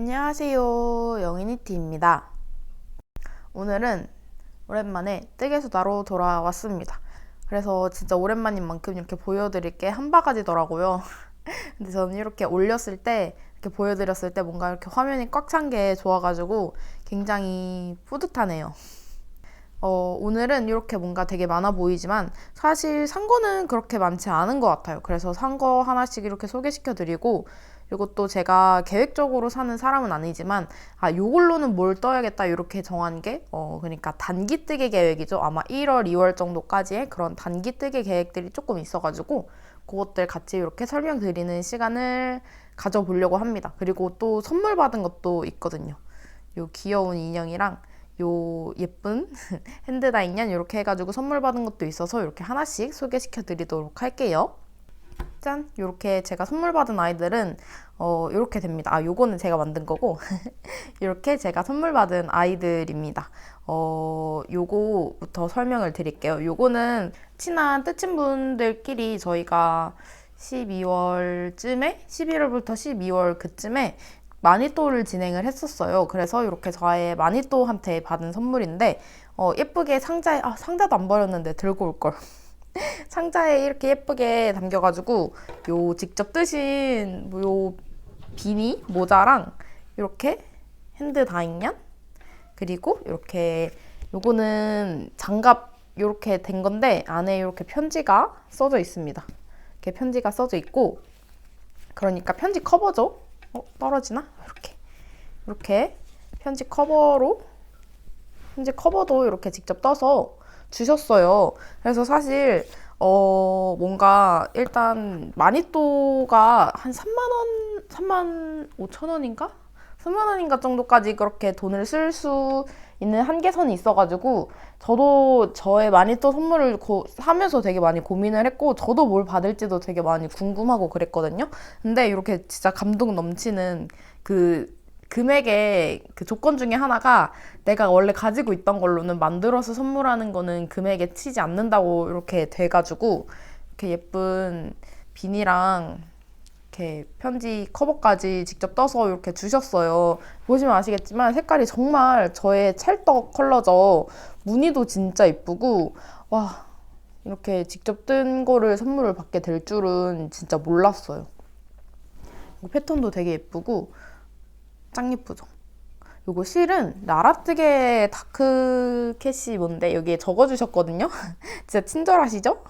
안녕하세요, 영희니티입니다. 오늘은 오랜만에 뜨개수다로 돌아왔습니다. 그래서 진짜 오랜만인 만큼 이렇게 보여드릴 게 한 바가지더라고요. 근데 저는 이렇게 올렸을 때, 이렇게 보여드렸을 때 뭔가 이렇게 화면이 꽉 찬 게 좋아가지고 굉장히 뿌듯하네요. 오늘은 이렇게 뭔가 되게 많아 보이지만 사실 산 거는 그렇게 많지 않은 것 같아요. 그래서 산 거 하나씩 이렇게 소개시켜 드리고, 이것도 제가 계획적으로 사는 사람은 아니지만 요걸로는 뭘 떠야겠다 이렇게 정한 게 그러니까 단기 뜨개 계획이죠. 아마 1월, 2월 정도까지의 그런 단기 뜨개 계획들이 조금 있어가지고 그것들 같이 이렇게 설명드리는 시간을 가져보려고 합니다. 그리고 또 선물 받은 것도 있거든요. 요 귀여운 인형이랑 요 예쁜 핸드다 인형 이렇게 해가지고 선물 받은 것도 있어서 이렇게 하나씩 소개시켜 드리도록 할게요. 짠! 이렇게 제가 선물 받은 아이들은 이렇게 됩니다. 요거는 제가 만든 거고 이렇게 제가 선물 받은 아이들입니다. 요거부터 설명을 드릴게요. 요거는 친한 뜻친 분들끼리 저희가 12월쯤에 11월부터 12월 그쯤에 마니또를 진행을 했었어요. 그래서 이렇게 저의 마니또한테 받은 선물인데 예쁘게 상자에 상자도 안 버렸는데 들고 올걸. 상자에 이렇게 예쁘게 담겨가지고 요 직접 뜨신 요 비니 모자랑 이렇게 핸드 다잉년 그리고 이렇게 요거는 장갑 이렇게 된 건데 안에 이렇게 편지가 써져 있습니다. 이렇게 편지가 써져 있고 그러니까 편지 커버죠. 떨어지나? 이렇게 편지 커버도 이렇게 직접 떠서 주셨어요. 그래서 사실 뭔가 일단 마니또가 한 3만 5천 원인가? 3만 원인가 정도까지 그렇게 돈을 쓸 수 있는 한계선이 있어가지고 저도 저의 마니또 선물을 사면서 되게 많이 고민을 했고 저도 뭘 받을지도 되게 많이 궁금하고 그랬거든요. 근데 이렇게 진짜 감동 넘치는 그 금액의 그 조건 중에 하나가 내가 원래 가지고 있던 걸로는 만들어서 선물하는 거는 금액에 치지 않는다고 이렇게 돼가지고 이렇게 예쁜 비니랑 이렇게 편지 커버까지 직접 떠서 이렇게 주셨어요. 보시면 아시겠지만 색깔이 정말 저의 찰떡 컬러죠. 무늬도 진짜 이쁘고 와 이렇게 직접 뜬 거를 선물을 받게 될 줄은 진짜 몰랐어요. 패턴도 되게 예쁘고 짱 예쁘죠? 요거 실은 나라뜨개 다크 캐시 뭔데 여기에 적어주셨거든요? 진짜 친절하시죠?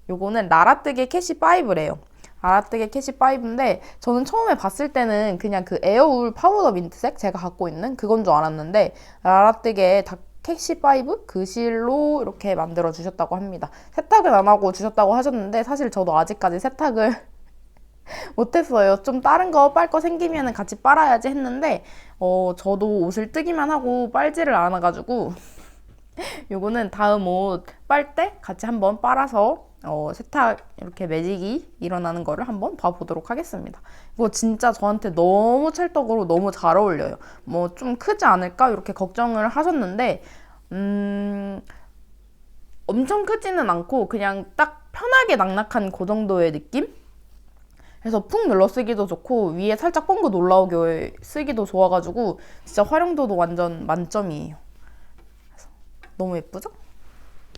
요거는 나라뜨개 캐시 5래요. 나라뜨개 캐시 5인데 저는 처음에 봤을 때는 그냥 그 에어울 파우더 민트색 제가 갖고 있는 그건 줄 알았는데 나라뜨개 캐시 5 그 실로 이렇게 만들어 주셨다고 합니다. 세탁은 안 하고 주셨다고 하셨는데 사실 저도 아직까지 세탁을 못했어요. 좀 다른 거 빨 거 생기면 같이 빨아야지 했는데 저도 옷을 뜨기만 하고 빨지를 않아가지고 요거는 다음 옷 빨 때 같이 한번 빨아서 세탁 이렇게 매직이 일어나는 거를 한번 봐보도록 하겠습니다. 이거 진짜 저한테 너무 찰떡으로 너무 잘 어울려요. 뭐 좀 크지 않을까 이렇게 걱정을 하셨는데 엄청 크지는 않고 그냥 딱 편하게 낙낙한 그 정도의 느낌? 그래서 푹 눌러 쓰기도 좋고 위에 살짝 뻥긋 올라오게 쓰기도 좋아가지고 진짜 활용도도 완전 만점이에요. 너무 예쁘죠?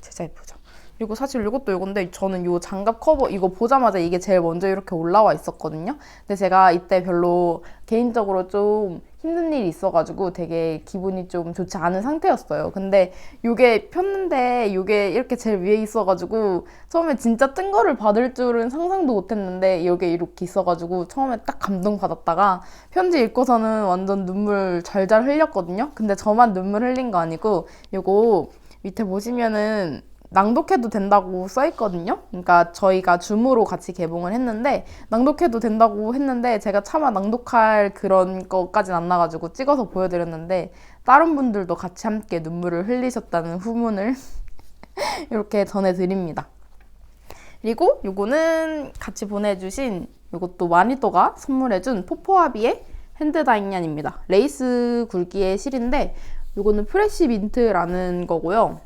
진짜 예쁘죠? 그리고 사실 이것도 이건데 저는 이 장갑 커버 이거 보자마자 이게 제일 먼저 이렇게 올라와 있었거든요. 근데 제가 이때 별로 개인적으로 좀 힘든 일이 있어가지고 되게 기분이 좀 좋지 않은 상태였어요. 근데 이게 폈는데 이게 이렇게 제일 위에 있어가지고 처음에 진짜 뜬 거를 받을 줄은 상상도 못했는데 이게 이렇게 있어가지고 처음에 딱 감동받았다가 편지 읽고서는 완전 눈물 잘잘 흘렸거든요. 근데 저만 눈물 흘린 거 아니고 이거 밑에 보시면은 낭독해도 된다고 써있거든요. 그러니까 저희가 줌으로 같이 개봉을 했는데 낭독해도 된다고 했는데 제가 차마 낭독할 그런 것까진 안 나가지고 찍어서 보여드렸는데 다른 분들도 같이 함께 눈물을 흘리셨다는 후문을 이렇게 전해드립니다. 그리고 요거는 같이 보내주신 요것도 마니또가 선물해준 포포아비의 핸드 다잉얀입니다. 레이스 굵기의 실인데 요거는 프레시 민트라는 거고요.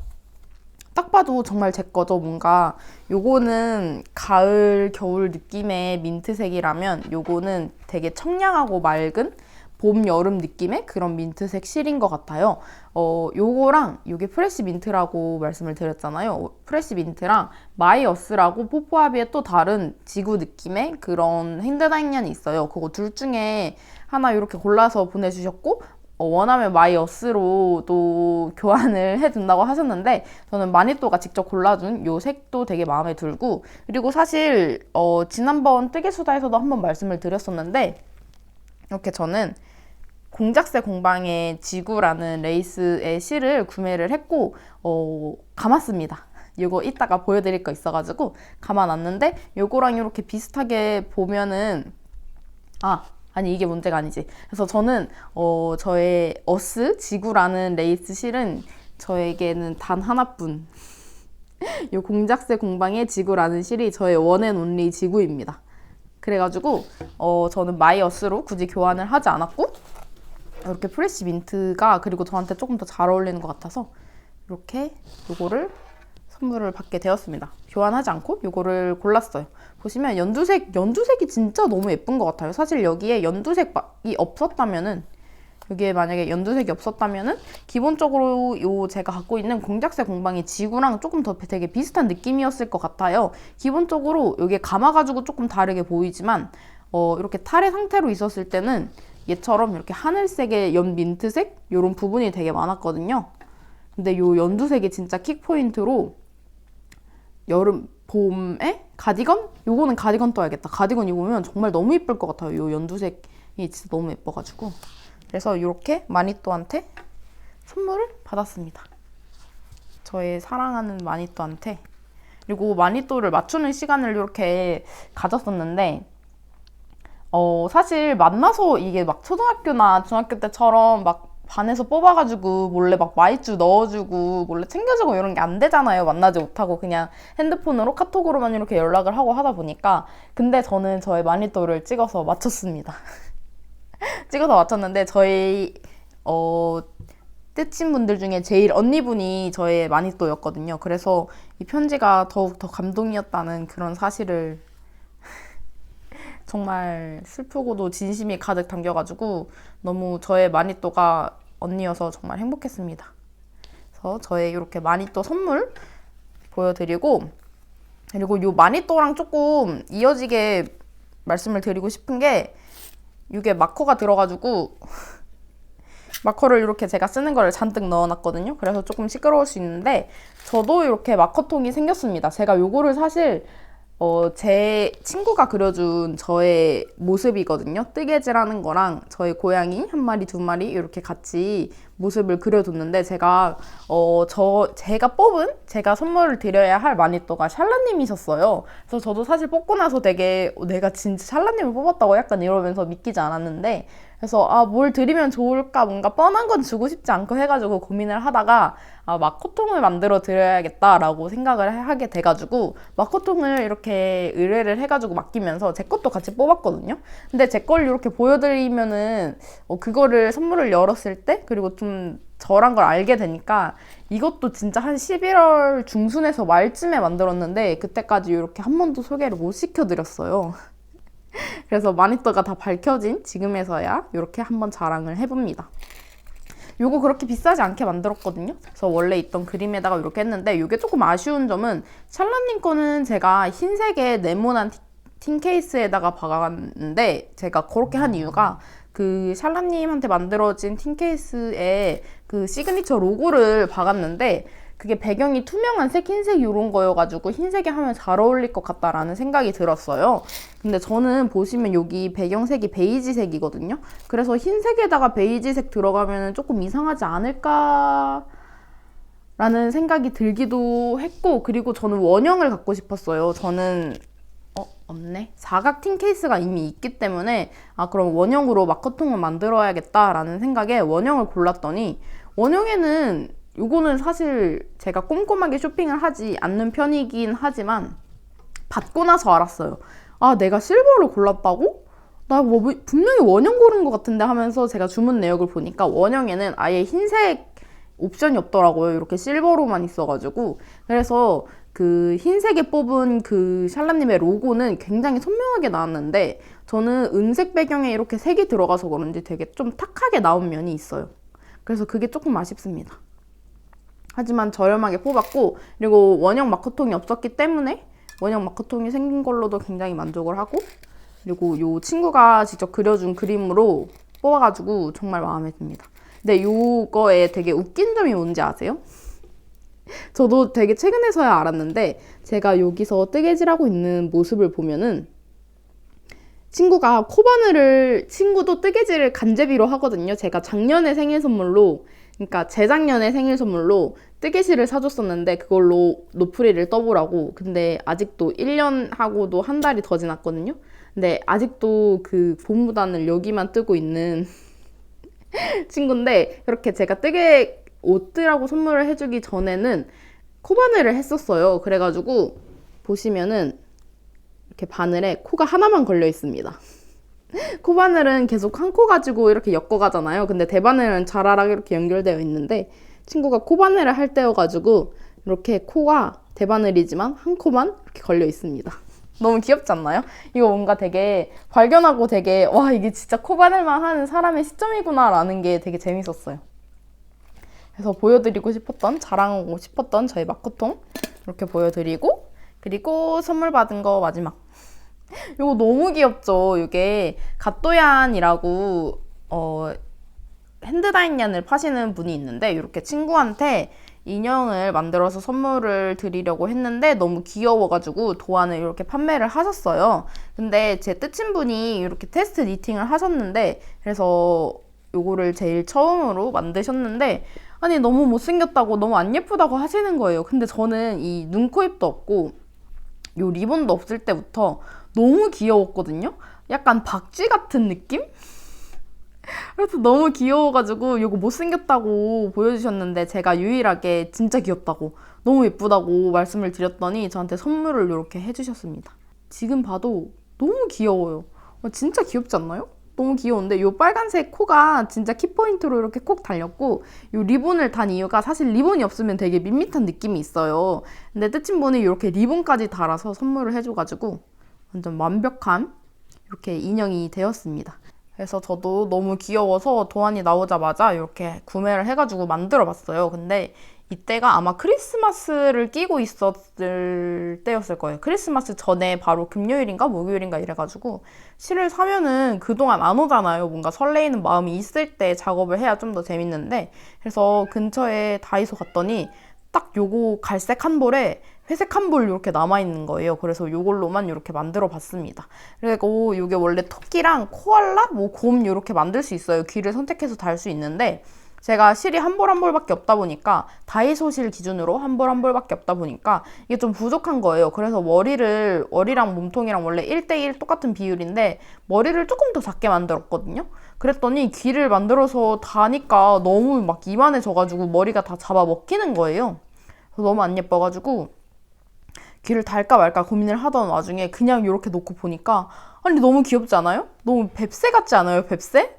딱 봐도 정말 제 거죠. 뭔가 요거는 가을 겨울 느낌의 민트색이라면 요거는 되게 청량하고 맑은 봄 여름 느낌의 그런 민트색 실인 것 같아요. 요거랑 요게 프레시 민트라고 말씀을 드렸잖아요. 프레시 민트랑 마이 어스라고 뽀뽀아비의 또 다른 지구 느낌의 그런 핸드다잉년이 있어요. 그거 둘 중에 하나 이렇게 골라서 보내주셨고, 원하면 마이 어스로도 교환을 해준다고 하셨는데, 저는 마니또가 직접 골라준 요 색도 되게 마음에 들고, 그리고 사실 지난번 뜨개수다에서도 한번 말씀을 드렸었는데, 이렇게 저는 공작새 공방의 지구라는 레이스의 실을 구매를 했고 감았습니다. 이거 이따가 보여드릴 거 있어가지고 감아놨는데, 요거랑 이렇게 비슷하게 보면은 아니 이게 문제가 아니지. 그래서 저는 저의 어스 지구라는 레이스 실은 저에게는 단 하나뿐 요 공작새 공방의 지구라는 실이 저의 원앤온리 지구입니다. 그래가지고 저는 마이 어스로 굳이 교환을 하지 않았고, 이렇게 프레시 민트가 그리고 저한테 조금 더 잘 어울리는 것 같아서 이렇게 요거를 선물을 받게 되었습니다. 교환하지 않고 요거를 골랐어요. 보시면 연두색이 진짜 너무 예쁜 것 같아요. 사실 여기에 연두색이 없었다면은, 여기에 만약에 연두색이 없었다면은 기본적으로 요 제가 갖고 있는 공작새 공방의 지구랑 조금 더 되게 비슷한 느낌이었을 것 같아요. 기본적으로 여기에 감아가지고 조금 다르게 보이지만 이렇게 탈의 상태로 있었을 때는 얘처럼 이렇게 하늘색의 연민트색 이런 부분이 되게 많았거든요. 근데 요 연두색이 진짜 킥포인트로 여름, 봄에 가디건? 요거는 가디건 떠야겠다. 가디건 입으면 정말 너무 예쁠 것 같아요. 요 연두색이 진짜 너무 예뻐가지고. 그래서 이렇게 마니또한테 선물을 받았습니다. 저의 사랑하는 마니또한테. 그리고 마니또를 맞추는 시간을 이렇게 가졌었는데, 사실 만나서 이게 막 초등학교나 중학교 때처럼 막 반에서 뽑아가지고 몰래 막 마이쮸 넣어주고 몰래 챙겨주고 이런 게 안 되잖아요. 만나지 못하고 그냥 핸드폰으로 카톡으로만 이렇게 연락을 하고 하다 보니까. 근데 저는 저의 마니또를 찍어서 맞췄습니다. 찍어서 맞췄는데 저희 떼친분들 중에 제일 언니분이 저의 마니또였거든요. 그래서 이 편지가 더욱 더 감동이었다는 그런 사실을 정말 슬프고도 진심이 가득 담겨가지고 너무 저의 마니또가 언니여서 정말 행복했습니다. 그래서 저의 이렇게 마니또 선물 보여드리고, 그리고 이 마니또랑 조금 이어지게 말씀을 드리고 싶은 게, 이게 마커가 들어가지고 마커를 이렇게 제가 쓰는 거를 잔뜩 넣어놨거든요. 그래서 조금 시끄러울 수 있는데, 저도 이렇게 마커통이 생겼습니다. 제가 요거를 사실 제 친구가 그려준 저의 모습이거든요. 뜨개질하는 거랑 저의 고양이 한 마리, 두 마리 이렇게 같이 모습을 그려뒀는데, 제가 제가 선물을 드려야 할 마니또가 샬라님이셨어요. 그래서 저도 사실 뽑고 나서 되게 내가 진짜 샬라님을 뽑았다고 약간 이러면서 믿기지 않았는데, 그래서 뭘 드리면 좋을까, 뭔가 뻔한 건 주고 싶지 않고 해가지고 고민을 하다가 마커통을 만들어 드려야겠다라고 생각을 하게 돼가지고 마커통을 이렇게 의뢰를 해가지고 맡기면서 제 것도 같이 뽑았거든요. 근데 제 걸 이렇게 보여드리면은 그거를 선물을 열었을 때, 그리고 좀 저란 걸 알게 되니까, 이것도 진짜 한 11월 중순에서 말쯤에 만들었는데 그때까지 이렇게 한 번도 소개를 못 시켜드렸어요. 그래서 마니또가 다 밝혀진 지금에서야 이렇게 한번 자랑을 해봅니다. 요거 그렇게 비싸지 않게 만들었거든요. 그래서 원래 있던 그림에다가 이렇게 했는데, 이게 조금 아쉬운 점은 샬라님 거는 제가 흰색의 네모난 틴 케이스에다가 박았는데, 제가 그렇게 한 이유가 그 샬라님한테 만들어진 틴 케이스에 그 시그니처 로고를 박았는데, 그게 배경이 투명한 색, 흰색 이런 거여가지고 흰색에 하면 잘 어울릴 것 같다라는 생각이 들었어요. 근데 저는 보시면 여기 배경색이 베이지색이거든요. 그래서 흰색에다가 베이지색 들어가면 조금 이상하지 않을까 라는 생각이 들기도 했고, 그리고 저는 원형을 갖고 싶었어요. 저는 없네. 사각 틴 케이스가 이미 있기 때문에 그럼 원형으로 마커통을 만들어야겠다라는 생각에 원형을 골랐더니, 원형에는 요거는 사실 제가 꼼꼼하게 쇼핑을 하지 않는 편이긴 하지만 받고 나서 알았어요. 내가 실버를 골랐다고? 나 분명히 원형 고른 것 같은데 하면서 제가 주문 내역을 보니까 원형에는 아예 흰색 옵션이 없더라고요. 이렇게 실버로만 있어가지고. 그래서 그 흰색에 뽑은 그 샬라님의 로고는 굉장히 선명하게 나왔는데 저는 은색 배경에 이렇게 색이 들어가서 그런지 되게 좀 탁하게 나온 면이 있어요. 그래서 그게 조금 아쉽습니다. 하지만 저렴하게 뽑았고, 그리고 원형 마커통이 없었기 때문에 원형 마커통이 생긴 걸로도 굉장히 만족을 하고, 그리고 이 친구가 직접 그려준 그림으로 뽑아가지고 정말 마음에 듭니다. 근데 이거에 되게 웃긴 점이 뭔지 아세요? 저도 되게 최근에서야 알았는데 제가 여기서 뜨개질하고 있는 모습을 보면은 친구가 친구도 뜨개질을 간제비로 하거든요. 제가 작년에 생일 선물로, 그러니까 재작년에 생일 선물로 뜨개실을 사줬었는데 그걸로 노프리를 떠보라고. 근데 아직도 1년 하고도 한 달이 더 지났거든요. 근데 아직도 그 고무단을 여기만 뜨고 있는 친구인데, 이렇게 제가 옷들하고 선물을 해주기 전에는 코바늘을 했었어요. 그래가지고 보시면은 이렇게 바늘에 코가 하나만 걸려 있습니다. 코바늘은 계속 한 코 가지고 이렇게 엮어가잖아요. 근데 대바늘은 자라락 이렇게 연결되어 있는데 친구가 코바늘을 할 때여가지고 이렇게 코가 대바늘이지만 한 코만 이렇게 걸려 있습니다. 너무 귀엽지 않나요? 이거 뭔가 되게 발견하고 되게 와, 이게 진짜 코바늘만 하는 사람의 시점이구나 라는 게 되게 재밌었어요. 그래서 보여드리고 싶었던, 자랑하고 싶었던 저희 마커통 이렇게 보여드리고, 그리고 선물 받은 거 마지막. 이거 너무 귀엽죠? 이게 갓도얀이라고 핸드다인얀을 파시는 분이 있는데 이렇게 친구한테 인형을 만들어서 선물을 드리려고 했는데 너무 귀여워가지고 도안을 이렇게 판매를 하셨어요. 근데 제 뜻친 분이 이렇게 테스트 니팅을 하셨는데, 그래서 요거를 제일 처음으로 만드셨는데 아니 너무 못생겼다고, 너무 안 예쁘다고 하시는 거예요. 근데 저는 이 눈, 코, 입도 없고 요 리본도 없을 때부터 너무 귀여웠거든요. 약간 박쥐 같은 느낌? 그래서 너무 귀여워가지고 이거 못생겼다고 보여주셨는데 제가 유일하게 진짜 귀엽다고, 너무 예쁘다고 말씀을 드렸더니 저한테 선물을 이렇게 해주셨습니다. 지금 봐도 너무 귀여워요. 진짜 귀엽지 않나요? 너무 귀여운데 이 빨간색 코가 진짜 키포인트로 이렇게 콕 달렸고, 이 리본을 단 이유가 사실 리본이 없으면 되게 밋밋한 느낌이 있어요. 근데 뜻친분이 이렇게 리본까지 달아서 선물을 해줘가지고 완전 완벽한 이렇게 인형이 되었습니다. 그래서 저도 너무 귀여워서 도안이 나오자마자 이렇게 구매를 해가지고 만들어 봤어요. 근데 이때가 아마 크리스마스를 끼고 있었을 때였을 거예요. 크리스마스 전에 바로 금요일인가 목요일인가 이래가지고 실을 사면은 그동안 안 오잖아요. 뭔가 설레이는 마음이 있을 때 작업을 해야 좀 더 재밌는데, 그래서 근처에 다이소 갔더니 딱 요거 갈색 한 볼에 회색 한 볼 이렇게 남아있는 거예요. 그래서 요걸로만 이렇게 만들어 봤습니다. 그리고 이게 원래 토끼랑 코알라, 곰 이렇게 만들 수 있어요. 귀를 선택해서 달 수 있는데 제가 실이 한 볼 한 볼밖에 없다 보니까, 다이소 실 기준으로 한 볼 한 볼밖에 없다 보니까 이게 좀 부족한 거예요. 그래서 머리랑 몸통이랑 원래 1대1 똑같은 비율인데 머리를 조금 더 작게 만들었거든요. 그랬더니 귀를 만들어서 다니까 너무 막 이만해져가지고 머리가 다 잡아 먹히는 거예요. 그래서 너무 안 예뻐가지고 귀를 달까 말까 고민을 하던 와중에 그냥 이렇게 놓고 보니까 아니 너무 귀엽지 않아요? 너무 뱁새 같지 않아요? 뱁새?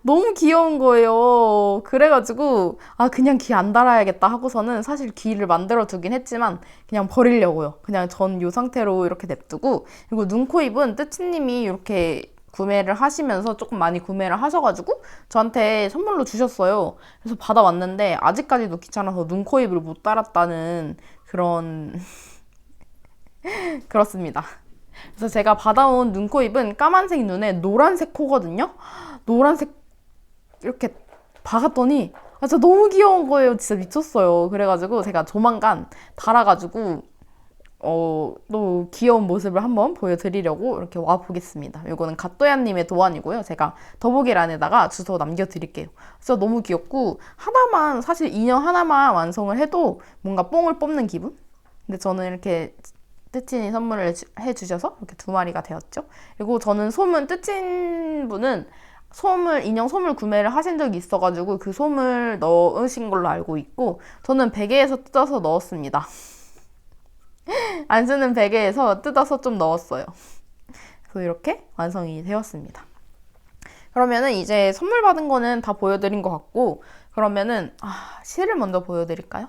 너무 귀여운 거예요. 그래가지고 그냥 귀 안 달아야겠다 하고서는 사실 귀를 만들어 두긴 했지만 그냥 버리려고요. 그냥 전 이 상태로 이렇게 냅두고, 그리고 눈, 코, 입은 뜨치님이 이렇게 구매를 하시면서 조금 많이 구매를 하셔가지고 저한테 선물로 주셨어요. 그래서 받아왔는데 아직까지도 귀찮아서 눈, 코, 입을 못 달았다는 그런 그렇습니다. 그래서 제가 받아온 눈, 코, 입은 까만색 눈에 노란색 코거든요. 노란색 이렇게 박았더니 진짜 너무 귀여운 거예요. 진짜 미쳤어요. 그래가지고 제가 조만간 달아가지고 너무 귀여운 모습을 한번 보여드리려고 이렇게 와보겠습니다. 이거는 갓도야님의 도안이고요. 제가 더보기란에다가 주소 남겨드릴게요. 진짜 너무 귀엽고 사실 인형 하나만 완성을 해도 뭔가 뽕을 뽑는 기분? 근데 저는 이렇게 뜨친이 선물을 해주셔서 이렇게 2마리가 되었죠. 그리고 저는 뜨친 분은 인형 솜을 구매를 하신 적이 있어가지고 그 솜을 넣으신 걸로 알고 있고, 저는 베개에서 뜯어서 넣었습니다. 안 쓰는 베개에서 뜯어서 좀 넣었어요. 그래서 이렇게 완성이 되었습니다. 그러면은 이제 선물 받은 거는 다 보여드린 것 같고, 그러면은 실을 먼저 보여드릴까요?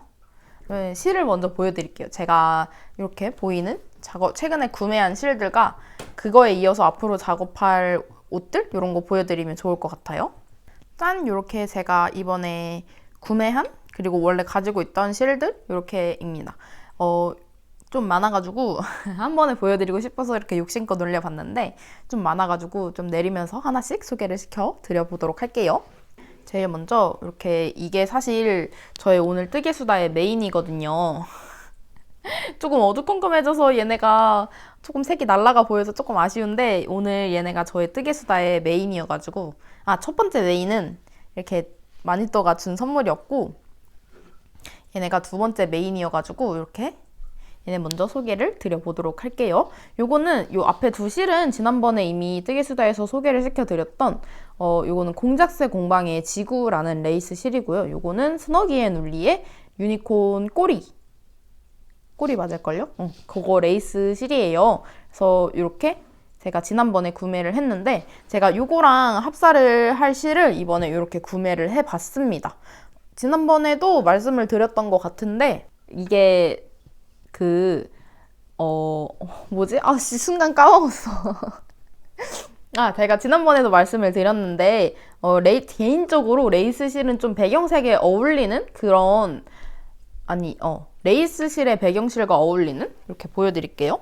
네, 실을 먼저 보여드릴게요. 제가 이렇게 보이는 최근에 구매한 실들과 그거에 이어서 앞으로 작업할 옷들 이런 거 보여드리면 좋을 것 같아요. 짠! 이렇게 제가 이번에 구매한 그리고 원래 가지고 있던 실들 이렇게입니다. 좀 많아가지고 한 번에 보여드리고 싶어서 이렇게 욕심껏 올려봤는데 좀 많아가지고 좀 내리면서 하나씩 소개를 시켜드려보도록 할게요. 제일 먼저 이렇게 이게 사실 저의 오늘 뜨개수다의 메인이거든요. 조금 어두컴컴해져서 얘네가 조금 색이 날라가 보여서 조금 아쉬운데 오늘 얘네가 저의 뜨개수다의 메인이어가지고 첫 번째 메인은 이렇게 마니또가 준 선물이었고 얘네가 두 번째 메인이어가지고 이렇게 얘네 먼저 소개를 드려보도록 할게요. 요거는 요 앞에 두 실은 지난번에 이미 뜨개수다에서 소개를 시켜드렸던 요거는 공작새 공방의 지구라는 레이스 실이고요. 요거는 스너기 앤 울리의 유니콘 꼬리 맞을걸요? 그거 레이스 실이에요. 그래서 이렇게 제가 지난번에 구매를 했는데 제가 요거랑 합사를 할 실을 이번에 이렇게 구매를 해봤습니다. 지난번에도 말씀을 드렸던 것 같은데 이게 순간 까먹었어. 제가 지난번에도 말씀을 드렸는데 개인적으로 레이스 실은 좀 배경색에 어울리는 그런 레이스 실의 배경실과 어울리는 이렇게 보여드릴게요.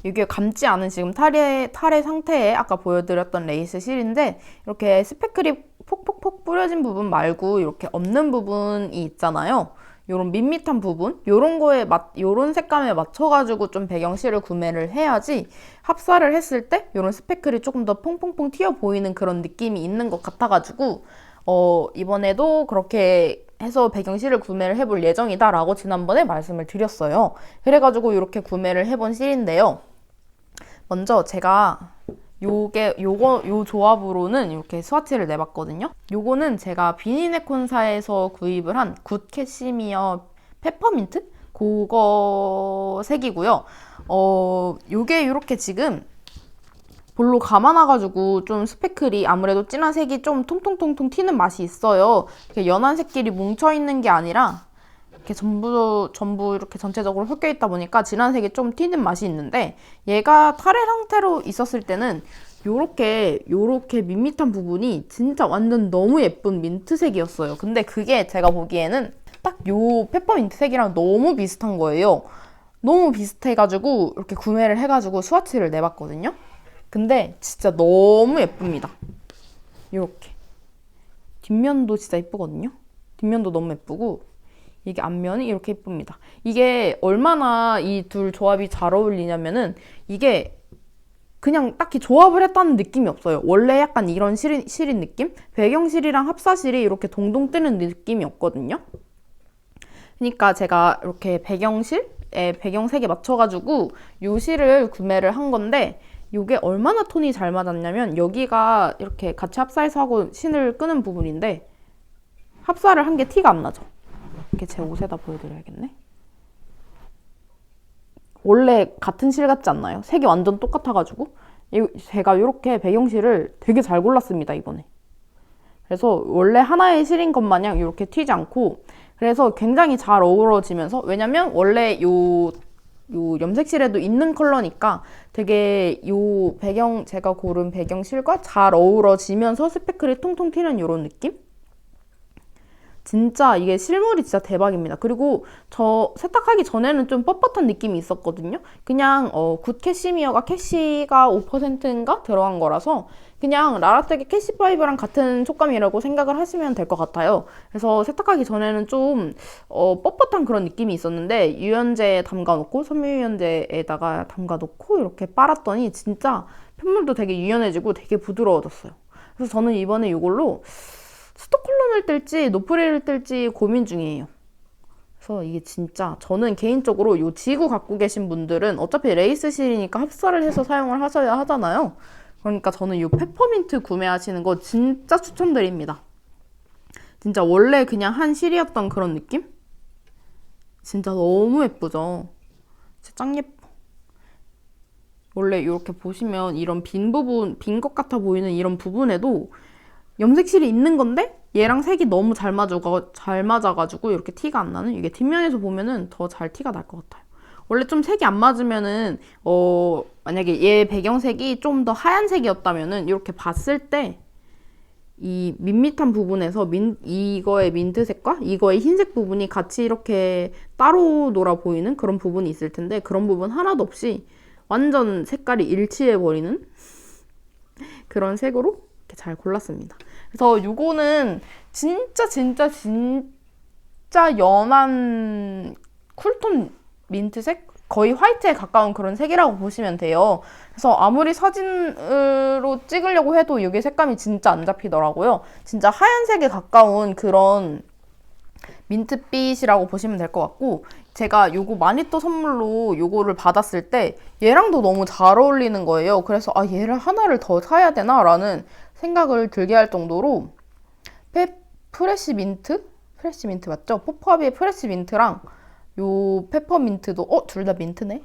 이게 감지 않은 지금 탈의 상태에 아까 보여드렸던 레이스 실인데 이렇게 스패클이 폭폭폭 뿌려진 부분 말고 이렇게 없는 부분이 있잖아요. 요런 밋밋한 부분, 요런 색감에 맞춰가지고 좀 배경실을 구매를 해야지 합사를 했을 때 요런 스패클이 조금 더 퐁퐁퐁 튀어 보이는 그런 느낌이 있는 것 같아가지고 이번에도 그렇게 해서 배경실을 구매를 해볼 예정이다 라고 지난번에 말씀을 드렸어요. 그래가지고 이렇게 구매를 해본 실인데요. 먼저 제가 요 조합으로는 이렇게 스와치를 내봤거든요. 요거는 제가 비니네콘사에서 구입을 한 굿 캐시미어 페퍼민트? 그거 색이고요. 요게 이렇게 지금 볼로 감아놔가지고 좀 스패클이 아무래도 진한 색이 좀 통통통통 튀는 맛이 있어요. 이렇게 연한 색끼리 뭉쳐있는 게 아니라 이렇게 전부 이렇게 전체적으로 섞여 있다 보니까 진한 색이 좀 튀는 맛이 있는데 얘가 탈의 상태로 있었을 때는 요렇게 밋밋한 부분이 진짜 완전 너무 예쁜 민트색이었어요. 근데 그게 제가 보기에는 딱 요 페퍼민트 색이랑 너무 비슷한 거예요. 너무 비슷해가지고 이렇게 구매를 해가지고 스와치를 내봤거든요. 근데 진짜 너무 예쁩니다. 이렇게 뒷면도 진짜 예쁘거든요. 뒷면도 너무 예쁘고 이게 앞면이 이렇게 예쁩니다. 이게 얼마나 이 둘 조합이 잘 어울리냐면은 이게 그냥 딱히 조합을 했다는 느낌이 없어요. 원래 약간 이런 실인 느낌? 배경실이랑 합사실이 이렇게 동동 뜨는 느낌이 없거든요. 그러니까 제가 이렇게 배경실에 배경색에 맞춰가지고 요 실을 구매를 한 건데 이게 얼마나 톤이 잘 맞았냐면 여기가 이렇게 같이 합사해서 하고 신을 끄는 부분인데 합사를 한 게 티가 안 나죠. 이렇게 제 옷에다 보여드려야겠네. 원래 같은 실 같지 않나요? 색이 완전 똑같아가지고 제가 이렇게 배경실을 되게 잘 골랐습니다, 이번에. 그래서 원래 하나의 실인 것 마냥 이렇게 튀지 않고 그래서 굉장히 잘 어우러지면서 왜냐면 원래 요 염색실에도 있는 컬러니까 되게 제가 고른 배경실과 잘 어우러지면서 스패클이 통통 튀는 이런 느낌? 진짜 이게 실물이 진짜 대박입니다. 그리고 저 세탁하기 전에는 좀 뻣뻣한 느낌이 있었거든요. 그냥 굿 캐시미어가 캐시가 5%인가 들어간 거라서 그냥 라라텍의 캐시5랑 같은 촉감이라고 생각을 하시면 될 것 같아요. 그래서 세탁하기 전에는 좀 뻣뻣한 그런 느낌이 있었는데 유연제에 담가놓고 섬유유연제에다가 담가놓고 이렇게 빨았더니 진짜 편물도 되게 유연해지고 되게 부드러워졌어요. 그래서 저는 이번에 이걸로 스톡홀름을 뜰지 노프릴을 뜰지 고민 중이에요. 그래서 이게 진짜 저는 개인적으로 이 지구 갖고 계신 분들은 어차피 레이스 실이니까 합사를 해서 사용을 하셔야 하잖아요. 그러니까 저는 이 페퍼민트 구매하시는 거 진짜 추천드립니다. 진짜 원래 그냥 한 실이었던 그런 느낌? 진짜 너무 예쁘죠? 진짜 짱 예뻐. 원래 이렇게 보시면 이런 빈 부분, 빈 것 같아 보이는 이런 부분에도 염색실이 있는 건데 얘랑 색이 너무 잘 맞아가지고 이렇게 티가 안 나는, 이게 뒷면에서 보면은 더 잘 티가 날 것 같아요. 원래 좀 색이 안 맞으면은 만약에 얘 배경색이 좀 더 하얀색이었다면은 이렇게 봤을 때 이 밋밋한 부분에서 이거의 민트색과 이거의 흰색 부분이 같이 이렇게 따로 놀아 보이는 그런 부분이 있을 텐데, 그런 부분 하나도 없이 완전 색깔이 일치해버리는 그런 색으로 이렇게 잘 골랐습니다. 그래서 요거는 진짜 연한 쿨톤 민트색? 거의 화이트에 가까운 그런 색이라고 보시면 돼요. 그래서 아무리 사진으로 찍으려고 해도 이게 색감이 진짜 안 잡히더라고요. 진짜 하얀색에 가까운 그런 민트빛이라고 보시면 될 것 같고, 제가 요거 마니또 선물로 요거를 받았을 때 얘랑도 너무 잘 어울리는 거예요. 그래서 얘를 하나를 더 사야 되나? 라는 생각을 들게 할 정도로 프레시 민트 맞죠? 포프아비의 프레시 민트랑 요 페퍼민트도 둘 다 민트네?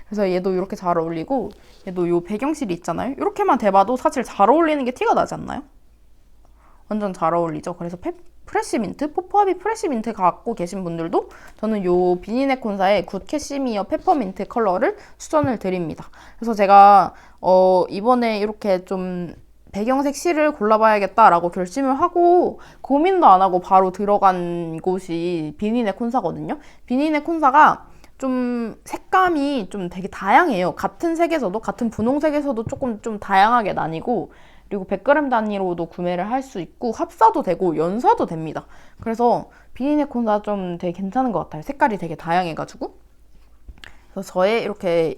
그래서 얘도 이렇게 잘 어울리고, 얘도 요 배경실이 있잖아요. 이렇게만 대봐도 사실 잘 어울리는 게 티가 나지 않나요? 완전 잘 어울리죠. 그래서 프레시민트, 포프아비 프레시민트 갖고 계신 분들도 저는 요 비니네콘사의 굿 캐시미어 페퍼민트 컬러를 추천을 드립니다. 그래서 제가 이번에 이렇게 좀 배경색 실을 골라봐야겠다라고 결심을 하고 고민도 안 하고 바로 들어간 곳이 비니네콘사거든요. 비니네콘사가 좀 색감이 좀 되게 다양해요. 같은 색에서도, 같은 분홍색에서도 조금 좀 다양하게 나뉘고, 그리고 100g 단위로도 구매를 할 수 있고 합사도 되고 연사도 됩니다. 그래서 비니네콘사 좀 되게 괜찮은 것 같아요. 색깔이 되게 다양해가지고. 그래서 저의 이렇게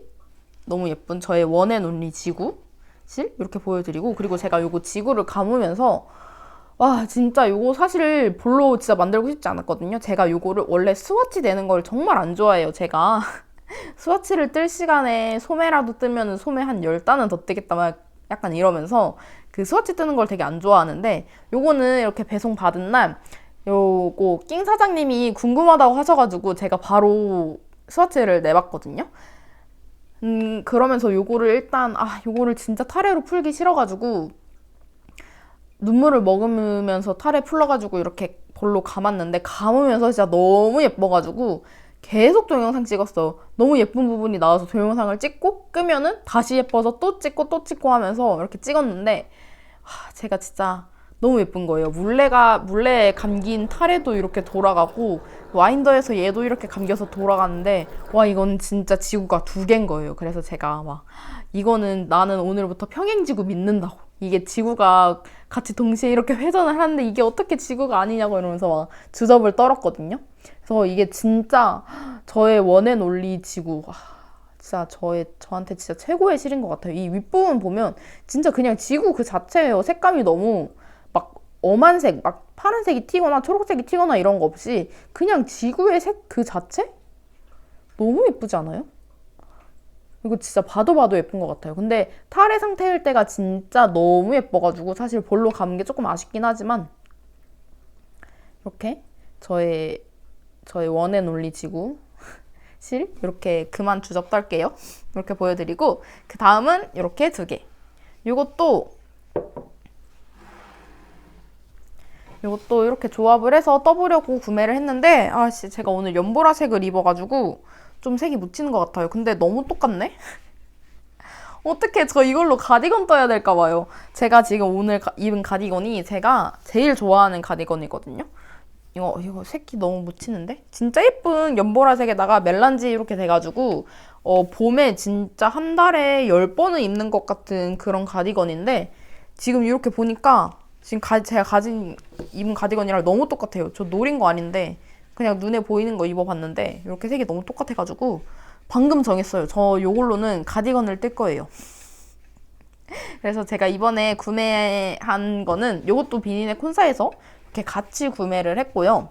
너무 예쁜 저의 원앤온리 지구 실 이렇게 보여드리고, 그리고 제가 요거 지구를 감으면서 와 진짜 요거 사실 볼로 진짜 만들고 싶지 않았거든요. 제가 요거를 원래 스와치 내는 걸 정말 안 좋아해요. 제가 스와치를 뜰 시간에 소매라도 뜨면 소매 한 10단은 더 뜨겠다 막 약간 이러면서 그 스와치 뜨는 걸 되게 안 좋아하는데, 요거는 이렇게 배송 받은 날 요거 낑 사장님이 궁금하다고 하셔가지고 제가 바로 스와치를 내봤거든요. 그러면서 요거를 일단 요거를 진짜 타레로 풀기 싫어가지고 눈물을 머금으면서 타레 풀러가지고 이렇게 볼로 감았는데, 감으면서 진짜 너무 예뻐가지고 계속 동영상 찍었어요. 너무 예쁜 부분이 나와서 동영상을 찍고 끄면은 다시 예뻐서 또 찍고 하면서 이렇게 찍었는데, 제가 진짜 너무 예쁜 거예요. 물레에 감긴 타레도 이렇게 돌아가고 와인더에서 얘도 이렇게 감겨서 돌아가는데, 와 이건 진짜 지구가 2개인 거예요. 그래서 제가 막 이거는 나는 오늘부터 평행지구 믿는다고, 이게 지구가 같이 동시에 이렇게 회전을 하는데 이게 어떻게 지구가 아니냐고 이러면서 막 주접을 떨었거든요. 그래서 이게 진짜 저의 원앤올리 지구, 진짜 저한테 진짜 최고의 실인 것 같아요. 이 윗부분 보면 진짜 그냥 지구 그 자체예요. 색감이 너무 막 엄한 색, 막 파란색이 튀거나 초록색이 튀거나 이런 거 없이 그냥 지구의 색 그 자체? 너무 예쁘지 않아요? 이거 진짜 봐도 예쁜 것 같아요. 근데 타레 상태일 때가 진짜 너무 예뻐가지고 사실 볼로 감은 게 조금 아쉽긴 하지만, 이렇게 저의 원앤올리 지구 실 이렇게 그만 주접 떨게요. 이렇게 보여드리고, 그 다음은 이렇게 2개. 이것도 이렇게 조합을 해서 떠보려고 구매를 했는데 제가 오늘 연보라색을 입어가지고 좀 색이 묻히는 것 같아요. 근데 너무 똑같네? 어떻게 저 이걸로 가디건 떠야 될까 봐요. 제가 지금 오늘 입은 가디건이 제가 제일 좋아하는 가디건이거든요. 이거 색이 너무 묻히는데? 진짜 예쁜 연보라색에다가 멜란지 이렇게 돼가지고 봄에 진짜 한 달에 10번은 입는 것 같은 그런 가디건인데, 지금 이렇게 보니까 지금 제가 입은 가디건이랑 너무 똑같아요. 저 노린 거 아닌데 그냥 눈에 보이는 거 입어봤는데 이렇게 색이 너무 똑같아가지고 방금 정했어요. 저 이걸로는 가디건을 뜰 거예요. 그래서 제가 이번에 구매한 거는 이것도 비니네콘사에서 이렇게 같이 구매를 했고요.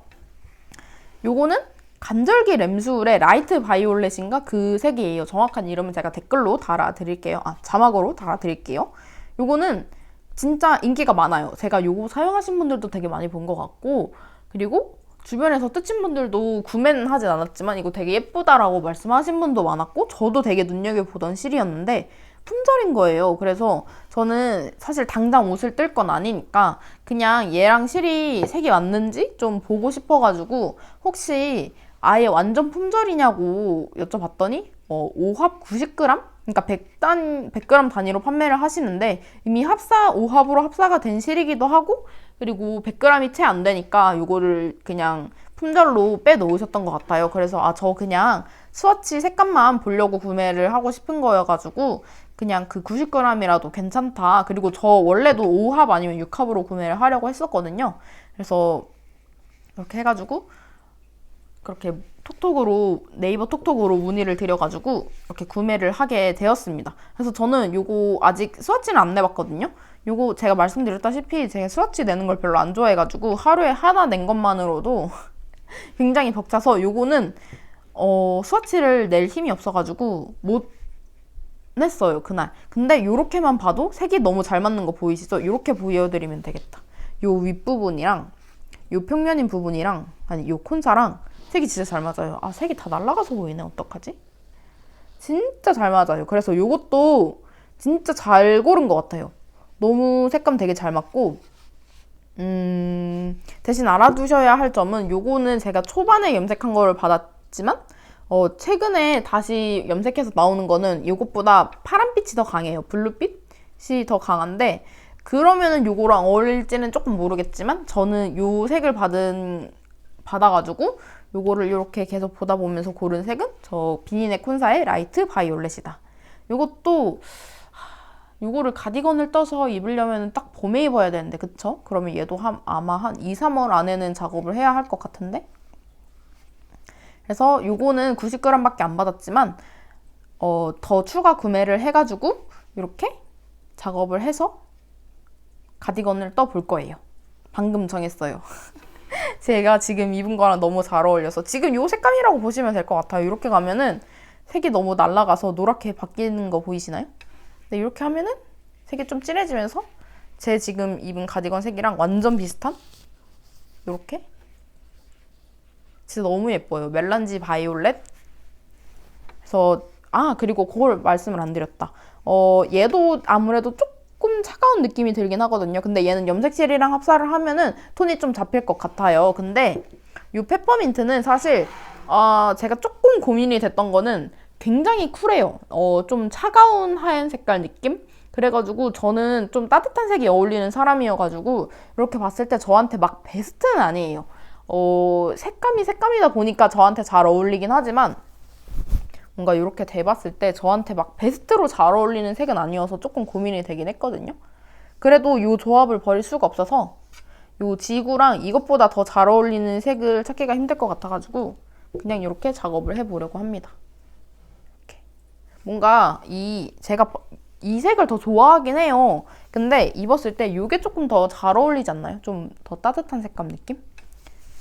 요거는 간절기 램수울의 라이트 바이올렛인가 그 색이에요. 정확한 이름은 제가 댓글로 달아드릴게요. 자막으로 달아드릴게요. 요거는 진짜 인기가 많아요. 제가 요거 사용하신 분들도 되게 많이 본 것 같고, 그리고 주변에서 뜯친 분들도 구매는 하진 않았지만 이거 되게 예쁘다라고 말씀하신 분도 많았고 저도 되게 눈여겨보던 실이었는데 품절인 거예요. 그래서 저는 사실 당장 옷을 뜰 건 아니니까 그냥 얘랑 실이 색이 맞는지 좀 보고 싶어가지고 혹시 아예 완전 품절이냐고 여쭤봤더니 5합 90g? 그러니까 100g 단위로 판매를 하시는데 이미 5합으로 합사가 된 실이기도 하고 그리고 100g이 채 안 되니까 요거를 그냥 품절로 빼놓으셨던 것 같아요. 그래서 저 그냥 스와치 색감만 보려고 구매를 하고 싶은 거여가지고 그냥 그 90g이라도 괜찮다. 그리고 저 원래도 5합 아니면 6합으로 구매를 하려고 했었거든요. 그래서 그렇게 해가지고 그렇게 네이버 톡톡으로 문의를 드려가지고 이렇게 구매를 하게 되었습니다. 그래서 저는 요거 아직 스와치는 안 내봤거든요. 요거 제가 말씀드렸다시피 제가 스와치 내는 걸 별로 안 좋아해가지고 하루에 하나 낸 것만으로도 굉장히 벅차서 요거는 스와치를 낼 힘이 없어가지고 못 냈어요 그날. 근데 요렇게만 봐도 색이 너무 잘 맞는 거 보이시죠? 요렇게 보여드리면 되겠다. 요 윗부분이랑 요 평면인 부분이랑 아니 요 콘사랑 색이 진짜 잘 맞아요. 색이 다 날아가서 보이네. 어떡하지? 진짜 잘 맞아요. 그래서 요것도 진짜 잘 고른 것 같아요. 너무 색감 되게 잘 맞고 대신 알아두셔야 할 점은 요거는 제가 초반에 염색한 거를 받았지만 최근에 다시 염색해서 나오는 거는 요것보다 파란빛이 더 강해요. 블루빛이 더 강한데 그러면은 요거랑 어울릴지는 조금 모르겠지만 저는 요 색을 받아가지고 요거를 이렇게 계속 보다 보면서 고른 색은 저 비니네 콘사의 라이트 바이올렛이다. 요거를 가디건을 떠서 입으려면 딱 봄에 입어야 되는데 그쵸? 그러면 얘도 아마 한 2, 3월 안에는 작업을 해야 할 것 같은데 그래서 요거는 90g밖에 안 받았지만 더 추가 구매를 해가지고 이렇게 작업을 해서 가디건을 떠볼 거예요. 방금 정했어요. 제가 지금 입은 거랑 너무 잘 어울려서 지금 요 색감이라고 보시면 될 것 같아요. 이렇게 가면은 색이 너무 날아가서 노랗게 바뀌는 거 보이시나요? 근데 이렇게 하면은 색이 좀 진해지면서 제 지금 입은 가디건 색이랑 완전 비슷한 이렇게 진짜 너무 예뻐요. 멜란지 바이올렛. 그래서 그리고 그걸 말씀을 안 드렸다. 얘도 아무래도 조금 차가운 느낌이 들긴 하거든요. 근데 얘는 염색실이랑 합사를 하면은 톤이 좀 잡힐 것 같아요. 근데 이 페퍼민트는 사실 제가 조금 고민이 됐던 거는 굉장히 쿨해요. 좀 차가운 하얀 색깔 느낌? 그래가지고 저는 좀 따뜻한 색이 어울리는 사람이어가지고 이렇게 봤을 때 저한테 막 베스트는 아니에요. 색감이 색감이다 보니까 저한테 잘 어울리긴 하지만 뭔가 이렇게 대봤을 때 저한테 막 베스트로 잘 어울리는 색은 아니어서 조금 고민이 되긴 했거든요. 그래도 이 조합을 버릴 수가 없어서 이 지구랑 이것보다 더 잘 어울리는 색을 찾기가 힘들 것 같아가지고 그냥 이렇게 작업을 해보려고 합니다. 이렇게. 뭔가 제가 이 색을 더 좋아하긴 해요. 근데 입었을 때 이게 조금 더 잘 어울리지 않나요? 좀 더 따뜻한 색감 느낌?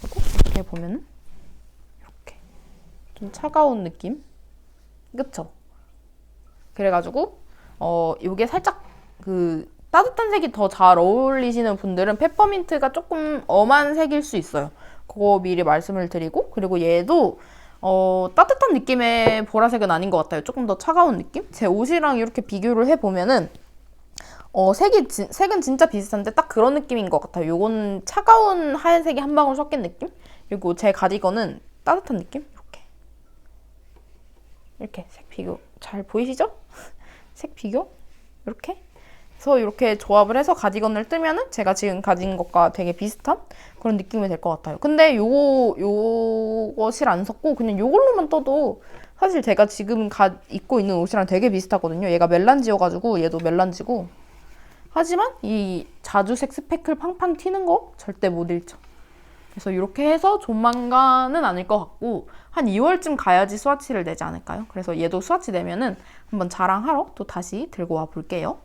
그리고 이렇게 보면은 이렇게 좀 차가운 느낌? 그쵸? 그래가지고 이게 살짝 따뜻한 색이 더 잘 어울리시는 분들은 페퍼민트가 조금 엄한 색일 수 있어요. 그거 미리 말씀을 드리고 그리고 얘도 따뜻한 느낌의 보라색은 아닌 것 같아요. 조금 더 차가운 느낌? 제 옷이랑 이렇게 비교를 해보면은 색은 진짜 비슷한데 딱 그런 느낌인 것 같아요. 요거는 차가운 하얀색이 한 방울 섞인 느낌? 그리고 제 가디건은 따뜻한 느낌? 이렇게 색 비교 잘 보이시죠? 색 비교 이렇게 그래서 이렇게 조합을 해서 가디건을 뜨면은 제가 지금 가진 것과 되게 비슷한 그런 느낌이 될 것 같아요. 근데 요거 실 안 섞고 그냥 요걸로만 떠도 사실 제가 지금 입고 있는 옷이랑 되게 비슷하거든요. 얘가 멜란지여가지고 얘도 멜란지고 하지만 이 자주색 스페클 팡팡 튀는 거 절대 못 잃죠. 그래서 이렇게 해서 조만간은 아닐 것 같고 한 2월쯤 가야지 스와치를 내지 않을까요? 그래서 얘도 스와치 내면은 한번 자랑하러 또 다시 들고 와 볼게요.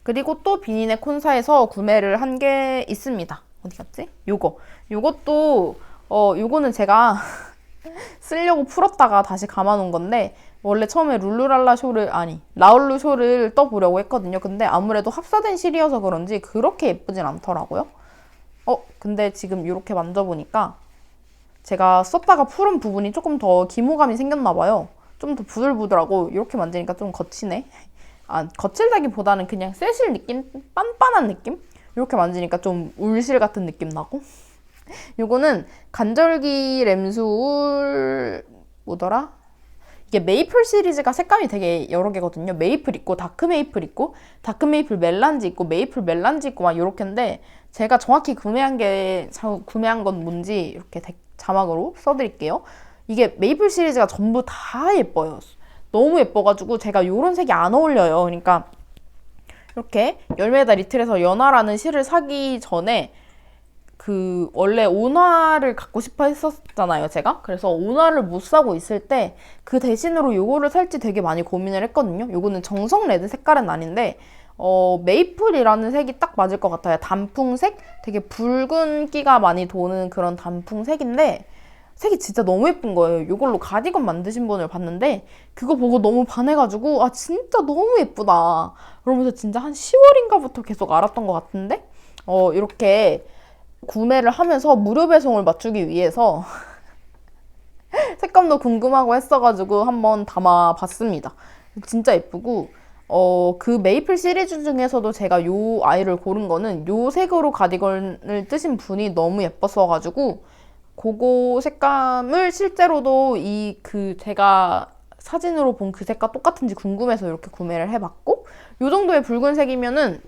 그리고 또 비니네 콘사에서 구매를 한 게 있습니다. 어디 갔지? 요것도 요거는 제가 쓰려고 풀었다가 다시 감아놓은 건데 원래 처음에 라울루 쇼를 떠보려고 했거든요. 근데 아무래도 합사된 실이어서 그런지 그렇게 예쁘진 않더라고요. 근데 지금 이렇게 만져보니까 제가 썼다가 풀은 부분이 조금 더 기모감이 생겼나 봐요. 좀 더 부들부들하고 이렇게 만지니까 좀 거치네. 거칠다기보다는 그냥 세실 느낌? 빤빤한 느낌? 이렇게 만지니까 좀 울실 같은 느낌 나고. 요거는 간절기 램수울 뭐더라? 이게 메이플 시리즈가 색감이 되게 여러 개거든요. 메이플 있고 다크 메이플 있고 다크 메이플 멜란지 있고 메이플 멜란지 있고 막 요렇게인데 제가 정확히 구매한 건 뭔지 이렇게 자막으로 써드릴게요. 이게 메이플 시리즈가 전부 다 예뻐요. 너무 예뻐가지고 제가 요런 색이 안 어울려요. 그러니까 이렇게 열매다 리틀에서 연화라는 실을 사기 전에 원래 온화를 갖고 싶어 했었잖아요, 제가. 그래서 온화를 못 사고 있을 때 그 대신으로 요거를 살지 되게 많이 고민을 했거든요. 요거는 정성 레드 색깔은 아닌데 메이플이라는 색이 딱 맞을 것 같아요. 단풍색? 되게 붉은기가 많이 도는 그런 단풍색인데 색이 진짜 너무 예쁜 거예요. 요걸로 가디건 만드신 분을 봤는데 그거 보고 너무 반해가지고 진짜 너무 예쁘다. 그러면서 진짜 한 10월인가부터 계속 알았던 것 같은데 이렇게 구매를 하면서 무료 배송을 맞추기 위해서 색감도 궁금하고 했어가지고 한번 담아봤습니다. 진짜 예쁘고 그 메이플 시리즈 중에서도 제가 요 아이를 고른 거는 요 색으로 가디건을 뜨신 분이 너무 예뻤어가지고 그거 색감을 실제로도 제가 사진으로 본 그 색과 똑같은지 궁금해서 이렇게 구매를 해봤고 요 정도의 붉은색이면은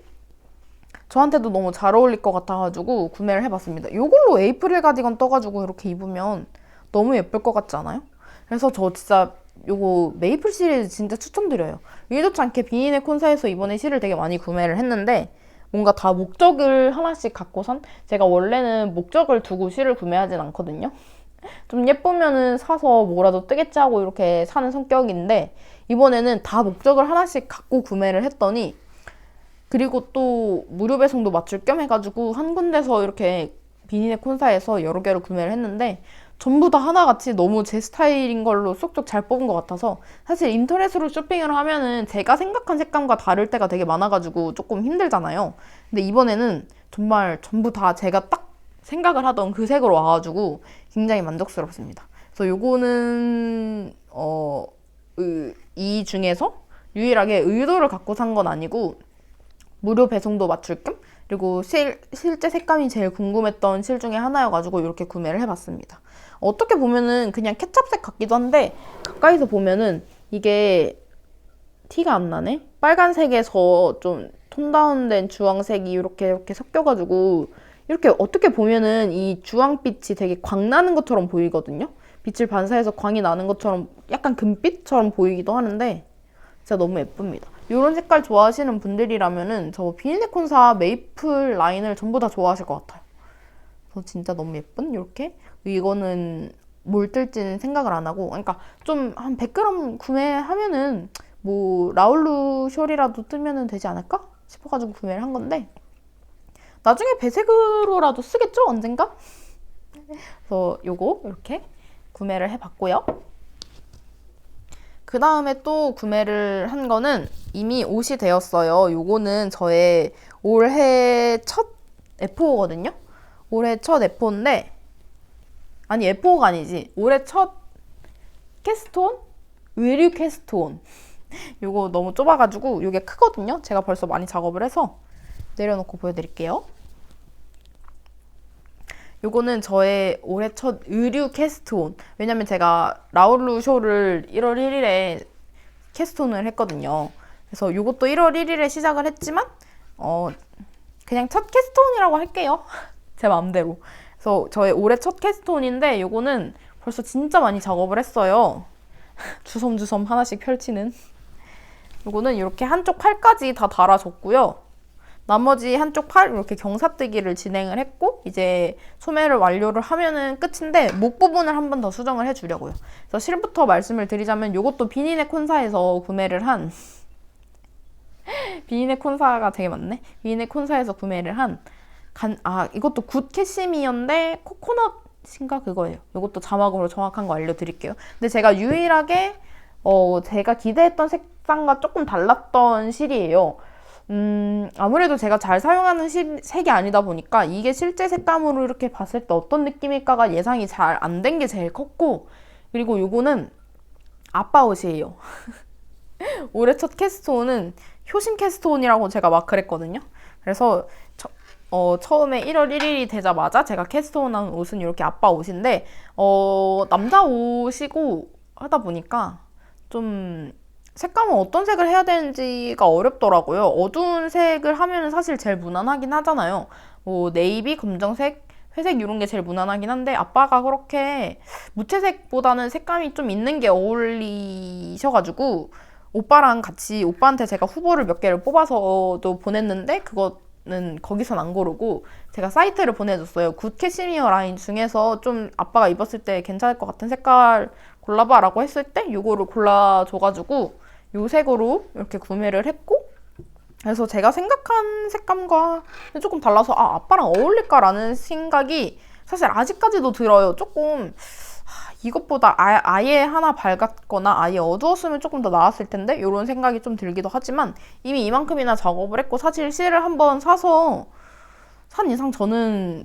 저한테도 너무 잘 어울릴 것 같아가지고 구매를 해봤습니다. 요걸로 에이프릴 가디건 떠가지고 이렇게 입으면 너무 예쁠 것 같지 않아요? 그래서 저 진짜 요거 메이플 시리즈 진짜 추천드려요. 의도치 않게 비니네 콘사에서 이번에 실을 되게 많이 구매를 했는데 뭔가 다 목적을 하나씩 갖고선 제가 원래는 목적을 두고 실을 구매하진 않거든요. 좀 예쁘면은 사서 뭐라도 뜨겠지 하고 이렇게 사는 성격인데 이번에는 다 목적을 하나씩 갖고 구매를 했더니 그리고 또 무료 배송도 맞출 겸 해가지고 한 군데서 이렇게 비니네 콘사에서 여러 개를 구매를 했는데 전부 다 하나같이 너무 제 스타일인 걸로 쏙쏙 잘 뽑은 것 같아서 사실 인터넷으로 쇼핑을 하면은 제가 생각한 색감과 다를 때가 되게 많아가지고 조금 힘들잖아요. 근데 이번에는 정말 전부 다 제가 딱 생각을 하던 그 색으로 와가지고 굉장히 만족스럽습니다. 그래서 요거는 이 중에서 유일하게 의도를 갖고 산 건 아니고 무료 배송도 맞출 겸 그리고 실제 색감이 제일 궁금했던 실 중에 하나여가지고 이렇게 구매를 해봤습니다. 어떻게 보면은 그냥 케찹색 같기도 한데 가까이서 보면은 이게 티가 안 나네? 빨간색에서 좀 톤 다운된 주황색이 이렇게 섞여가지고 이렇게 어떻게 보면은 이 주황빛이 되게 광 나는 것처럼 보이거든요? 빛을 반사해서 광이 나는 것처럼 약간 금빛처럼 보이기도 하는데 진짜 너무 예쁩니다. 이런 색깔 좋아하시는 분들이라면은 저 비니네 콘사 메이플 라인을 전부 다 좋아하실 것 같아요. 그래서 진짜 너무 예쁜 이렇게 이거는 뭘 뜰지는 생각을 안 하고 그러니까 좀 한 100g 구매하면은 뭐 라울루 숄이라도 뜨면은 되지 않을까 싶어가지고 구매를 한 건데 나중에 배색으로라도 쓰겠죠 언젠가? 그래서 요거 이렇게 구매를 해봤고요. 그 다음에 또 구매를 한 거는 이미 옷이 되었어요. 요거는 저의 올해 첫 F5거든요. 올해 첫 F5인데 아니 F5가 아니지. 올해 첫 캐스트온? 의류 캐스트온. 요거 너무 좁아가지고 요게 크거든요. 제가 벌써 많이 작업을 해서 내려놓고 보여드릴게요. 요거는 저의 올해 첫 의류 캐스트온. 왜냐면 제가 라울루 쇼를 1월 1일에 캐스트온을 했거든요. 그래서 요것도 1월 1일에 시작을 했지만 그냥 첫 캐스트온이라고 할게요. 제 마음대로. 그래서 저의 올해 첫 캐스트온인데 요거는 벌써 진짜 많이 작업을 했어요. 주섬주섬 하나씩 펼치는. 요거는 이렇게 한쪽 팔까지 다 달아줬고요. 나머지 한쪽 팔 이렇게 경사뜨기를 진행을 했고 이제 소매를 완료를 하면은 끝인데 목 부분을 한 번 더 수정을 해주려고요. 그래서 실부터 말씀을 드리자면 이것도 비니네 콘사에서 구매를 한 비니네 콘사가 되게 많네. 비니네 콘사에서 구매를 한 이것도 굿 캐시미어인데 코코넛인가 그거예요. 이것도 자막으로 정확한 거 알려드릴게요. 근데 제가 유일하게 제가 기대했던 색상과 조금 달랐던 실이에요. 아무래도 제가 잘 사용하는 색이 아니다 보니까 이게 실제 색감으로 이렇게 봤을 때 어떤 느낌일까가 예상이 잘 안 된 게 제일 컸고, 그리고 요거는 아빠 옷이에요. 올해 첫 캐스트온은 효신 캐스트온이라고 제가 막 그랬거든요. 그래서 처음에 1월 1일이 되자마자 제가 캐스트온한 옷은 이렇게 아빠 옷인데, 남자 옷이고 하다 보니까 좀 색감은 어떤 색을 해야 되는지가 어렵더라고요. 어두운 색을 하면 사실 제일 무난하긴 하잖아요. 뭐 네이비, 검정색, 회색 이런 게 제일 무난하긴 한데, 아빠가 그렇게 무채색보다는 색감이 좀 있는 게 어울리셔가지고 오빠랑 같이, 오빠한테 제가 후보를 몇 개를 뽑아서도 보냈는데 그거는 거기선 안 고르고 제가 사이트를 보내줬어요. 굿 캐시미어 라인 중에서 좀 아빠가 입었을 때 괜찮을 것 같은 색깔 골라봐 라고 했을 때 요거를 골라줘가지고 요 색으로 이렇게 구매를 했고, 그래서 제가 생각한 색감과 조금 달라서 아빠랑 어울릴까라는 생각이 사실 아직까지도 들어요. 조금 이것보다 아예 하나 밝았거나 아예 어두웠으면 조금 더 나았을 텐데 이런 생각이 좀 들기도 하지만, 이미 이만큼이나 작업을 했고 사실 실을 한번 사서 산 이상 저는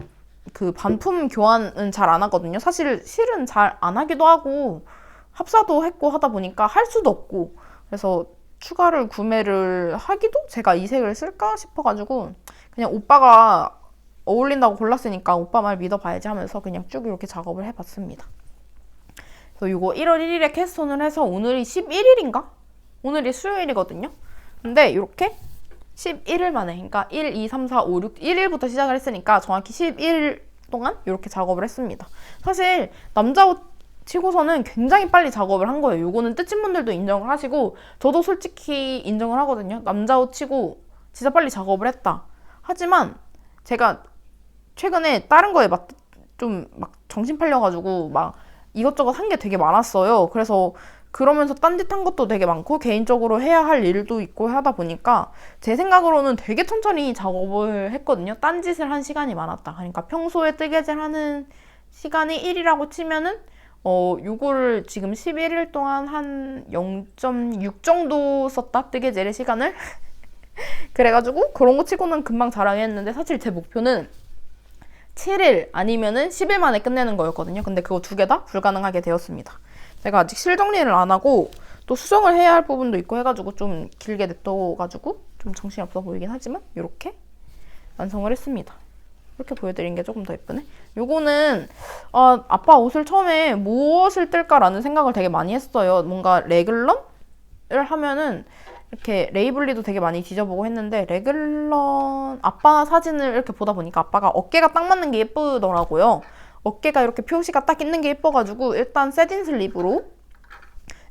그 반품 교환은 잘 안 하거든요. 사실 실은 잘 안 하기도 하고 합사도 했고 하다 보니까 할 수도 없고, 그래서 추가를 구매를 하기도 제가 이 색을 쓸까 싶어가지고 그냥 오빠가 어울린다고 골랐으니까 오빠 말 믿어봐야지 하면서 그냥 쭉 이렇게 작업을 해봤습니다. 그래서 이거 1월 1일에 캐스톤을 해서 오늘이 11일인가? 오늘이 수요일이거든요. 근데 이렇게 11일 만에, 그러니까 1, 2, 3, 4, 5, 6, 1일부터 시작을 했으니까 정확히 11일 동안 이렇게 작업을 했습니다. 사실 남자 옷 치고서는 굉장히 빨리 작업을 한 거예요. 요거는 뜻진 분들도 인정을 하시고 저도 솔직히 인정을 하거든요. 남자 옷 치고 진짜 빨리 작업을 했다. 하지만 제가 최근에 다른 거에 좀 막 정신 팔려가지고 막 이것저것 한 게 되게 많았어요. 그래서 그러면서 딴짓한 것도 되게 많고 개인적으로 해야 할 일도 있고 하다 보니까 제 생각으로는 되게 천천히 작업을 했거든요. 딴짓을 한 시간이 많았다. 그러니까 평소에 뜨개질 하는 시간이 1이라고 치면은 요거를 지금 11일 동안 한 0.6 정도 썼다, 뜨개질의 시간을. 그래가지고 그런 거 치고는 금방 자랑했는데 사실 제 목표는 7일 아니면은 10일 만에 끝내는 거였거든요. 근데 그거 두 개 다 불가능하게 되었습니다. 제가 아직 실 정리를 안 하고 또 수정을 해야 할 부분도 있고 해가지고 좀 길게 냅둬가지고 좀 정신이 없어 보이긴 하지만 이렇게 완성을 했습니다. 이렇게 보여드린 게 조금 더 예쁘네. 요거는 아빠 옷을 처음에 무엇을 뜰까라는 생각을 되게 많이 했어요. 뭔가 레글런을 하면은 이렇게 레이블리도 되게 많이 뒤져보고 했는데, 레글런 아빠 사진을 이렇게 보다 보니까 아빠가 어깨가 딱 맞는 게 예쁘더라고요. 어깨가 이렇게 표시가 딱 있는 게 예뻐가지고 일단 세딘 슬립으로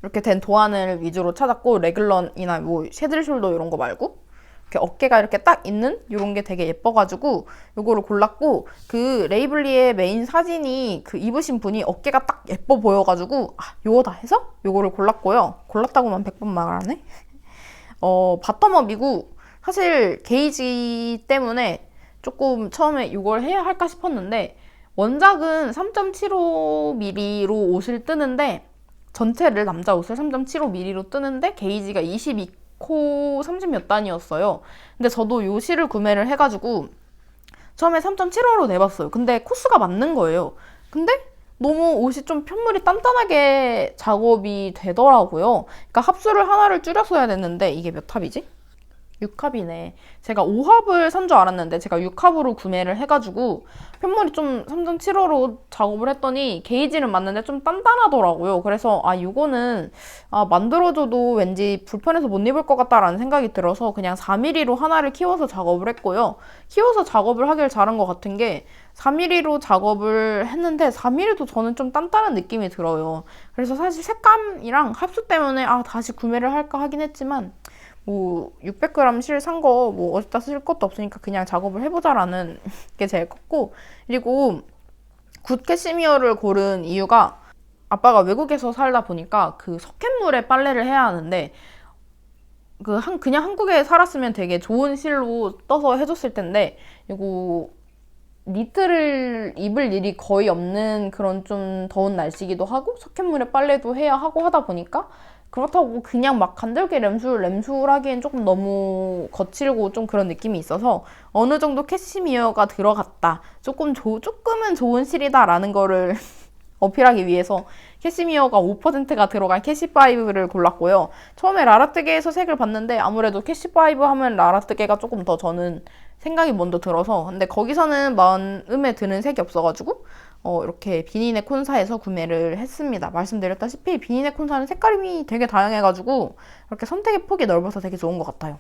이렇게 된 도안을 위주로 찾았고, 레글런이나 뭐 쉐들 숄더 이런 거 말고 이렇게 어깨가 이렇게 딱 있는 이런 게 되게 예뻐가지고 요거를 골랐고, 그 레이블리의 메인 사진이 그 입으신 분이 어깨가 딱 예뻐 보여가지고 요거다 해서 요거를 골랐고요. 골랐다고만 100번 말하네. 바텀업이고 사실 게이지 때문에 조금 처음에 이걸 해야 할까 싶었는데, 원작은 3.75mm로 옷을 뜨는데 전체를 남자 옷을 3.75mm로 뜨는데 게이지가 22코 30 몇 단이었어요. 근데 저도 요 실을 구매를 해가지고 처음에 3.75로 내봤어요. 근데 코스가 맞는 거예요. 근데 너무 옷이 좀 편물이 단단하게 작업이 되더라고요. 그러니까 합수를 하나를 줄였어야 됐는데 이게 몇 합이지? 6합이네. 제가 5합을 산 줄 알았는데 제가 6합으로 구매를 해가지고 편물이 좀 3.75로 작업을 했더니 게이지는 맞는데 좀 단단하더라고요. 그래서 이거는 만들어줘도 왠지 불편해서 못 입을 것 같다라는 생각이 들어서 그냥 4mm로 하나를 키워서 작업을 했고요. 키워서 작업을 하길 잘한 것 같은 게 4mm로 작업을 했는데 4mm도 저는 좀 단단한 느낌이 들어요. 그래서 사실 색감이랑 합수 때문에 다시 구매를 할까 하긴 했지만 뭐 600g 실 산 거 뭐 어디다 쓸 것도 없으니까 그냥 작업을 해보자라는 게 제일 컸고, 그리고 굿 캐시미어를 고른 이유가 아빠가 외국에서 살다 보니까 그 석회물에 빨래를 해야 하는데 그냥 한국에 살았으면 되게 좋은 실로 떠서 해줬을 텐데 이거 니트를 입을 일이 거의 없는 그런 좀 더운 날씨기도 하고 석회물에 빨래도 해야 하고 하다 보니까 그렇다고 그냥 막 간절기 램술 하기엔 조금 너무 거칠고 좀 그런 느낌이 있어서 어느 정도 캐시미어가 들어갔다. 조금은 좋은 실이다라는 거를 어필하기 위해서 캐시미어가 5%가 들어간 캐시5를 골랐고요. 처음에 라라뜨게에서 색을 봤는데 아무래도 캐시5 하면 라라뜨게가 조금 더 저는 생각이 먼저 들어서 근데 거기서는 마음에 드는 색이 없어가지고 이렇게 비니네 콘사에서 구매를 했습니다. 말씀드렸다시피 비니네 콘사는 색감이 되게 다양해가지고 이렇게 선택의 폭이 넓어서 되게 좋은 것 같아요.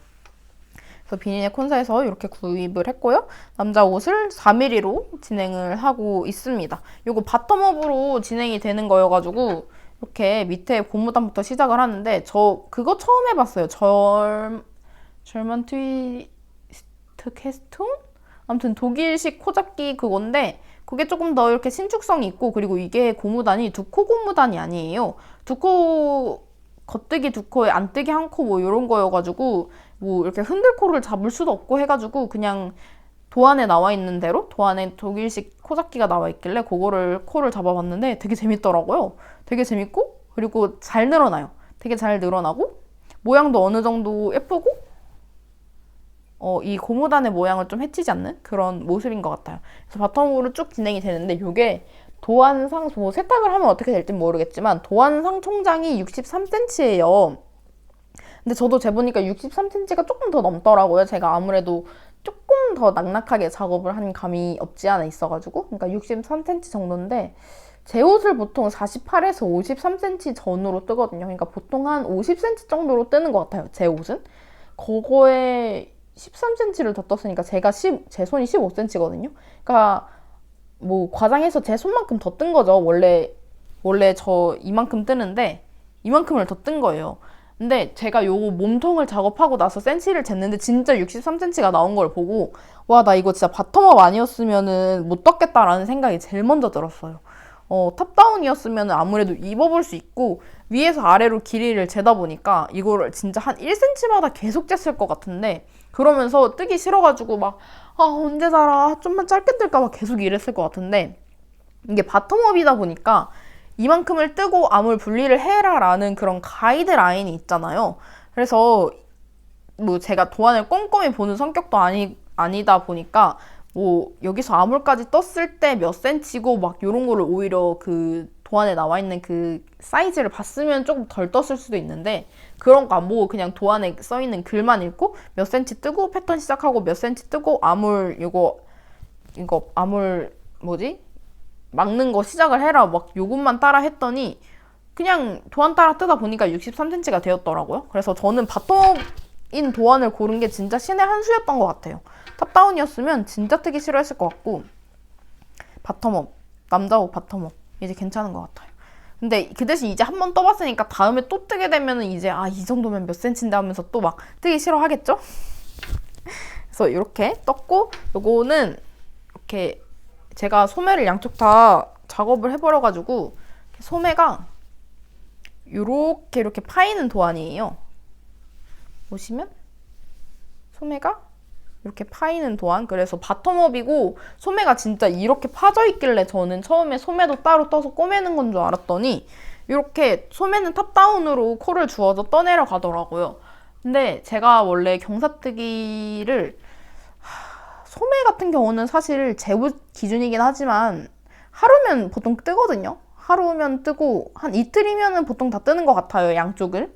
그래서 비니네 콘사에서 이렇게 구입을 했고요. 남자 옷을 4mm로 진행을 하고 있습니다. 이거 바텀업으로 진행이 되는 거여가지고 이렇게 밑에 고무단부터 시작을 하는데 저 그거 처음 해봤어요. 절만 트위스트 캐스톤? 아무튼 독일식 코잡기 그건데 그게 조금 더 이렇게 신축성이 있고 그리고 이게 고무단이 두 코 고무단이 아니에요. 겉뜨기 두 코에 안뜨기 한 코 뭐 이런 거여가지고 뭐 이렇게 흔들코를 잡을 수도 없고 해가지고 그냥 도안에 나와 있는 대로 도안에 독일식 코잡기가 나와 있길래 그거를 코를 잡아봤는데 되게 재밌더라고요. 되게 재밌고 그리고 잘 늘어나요. 되게 잘 늘어나고 모양도 어느 정도 예쁘고 이 고무단의 모양을 좀 해치지 않는 그런 모습인 것 같아요. 그래서 바텀으로 쭉 진행이 되는데 이게 도안상 뭐 세탁을 하면 어떻게 될지 모르겠지만 도안상 총장이 63cm예요. 근데 저도 재보니까 63cm가 조금 더 넘더라고요. 제가 아무래도 조금 더 낙낙하게 작업을 한 감이 없지 않아 있어가지고 그러니까 63cm 정도인데 제 옷을 보통 48에서 53cm 전후로 뜨거든요. 그러니까 보통 한 50cm 정도로 뜨는 것 같아요. 제 옷은. 그거에 13cm를 더 떴으니까 제 손이 15cm거든요. 그러니까 뭐 과장해서 제 손만큼 더 뜬 거죠. 원래 저 이만큼 뜨는데 이만큼을 더 뜬 거예요. 근데 제가 요거 몸통을 작업하고 나서 센치를 쟀는데 진짜 63cm가 나온 걸 보고 와, 나 이거 진짜 바텀업 아니었으면은 못 떴겠다라는 생각이 제일 먼저 들었어요. 탑다운이었으면 아무래도 입어볼 수 있고 위에서 아래로 길이를 재다 보니까 이거를 진짜 한 1cm마다 계속 쟀을 것 같은데 그러면서 뜨기 싫어가지고 막 언제 자라 좀만 짧게 뜰까 봐 계속 이랬을 것 같은데 이게 바텀업이다 보니까 이만큼을 뜨고 암을 분리를 해라 라는 그런 가이드라인이 있잖아요. 그래서 뭐 제가 도안을 꼼꼼히 보는 성격도 아니다 보니까 뭐 여기서 암홀까지 떴을 때 몇 센치고 막 요런 거를 오히려 그 도안에 나와 있는 그 사이즈를 봤으면 조금 덜 떴을 수도 있는데 그런 거 안 보고 그냥 도안에 써 있는 글만 읽고 몇 센치 뜨고 패턴 시작하고 몇 센치 뜨고 암홀 이거 암홀 뭐지? 막는 거 시작을 해라 막 요것만 따라 했더니 그냥 도안 따라 뜨다 보니까 63cm가 되었더라고요. 그래서 저는 바텀인 도안을 고른 게 진짜 신의 한 수였던 것 같아요. 탑다운이었으면 진짜 뜨기 싫어했을 것 같고 바텀업, 남자 옷 바텀업 이제 괜찮은 것 같아요. 근데 그 대신 이제 한 번 떠봤으니까 다음에 또 뜨게 되면은 이제 이 정도면 몇 센치인데 하면서 또 막 뜨기 싫어하겠죠? 그래서 이렇게 떴고 요거는 이렇게 제가 소매를 양쪽 다 작업을 해버려가지고 소매가 이렇게 파이는 도안이에요. 보시면 소매가 이렇게 파이는 도안. 그래서 바텀업이고 소매가 진짜 이렇게 파져 있길래 저는 처음에 소매도 따로 떠서 꼬매는 건 줄 알았더니 이렇게 소매는 탑다운으로 코를 주워서 떠내려 가더라고요. 근데 제가 원래 경사뜨기를 소매 같은 경우는 사실 제 옷 기준이긴 하지만 하루면 보통 뜨거든요. 하루면 뜨고 한 이틀이면은 보통 다 뜨는 것 같아요. 양쪽을.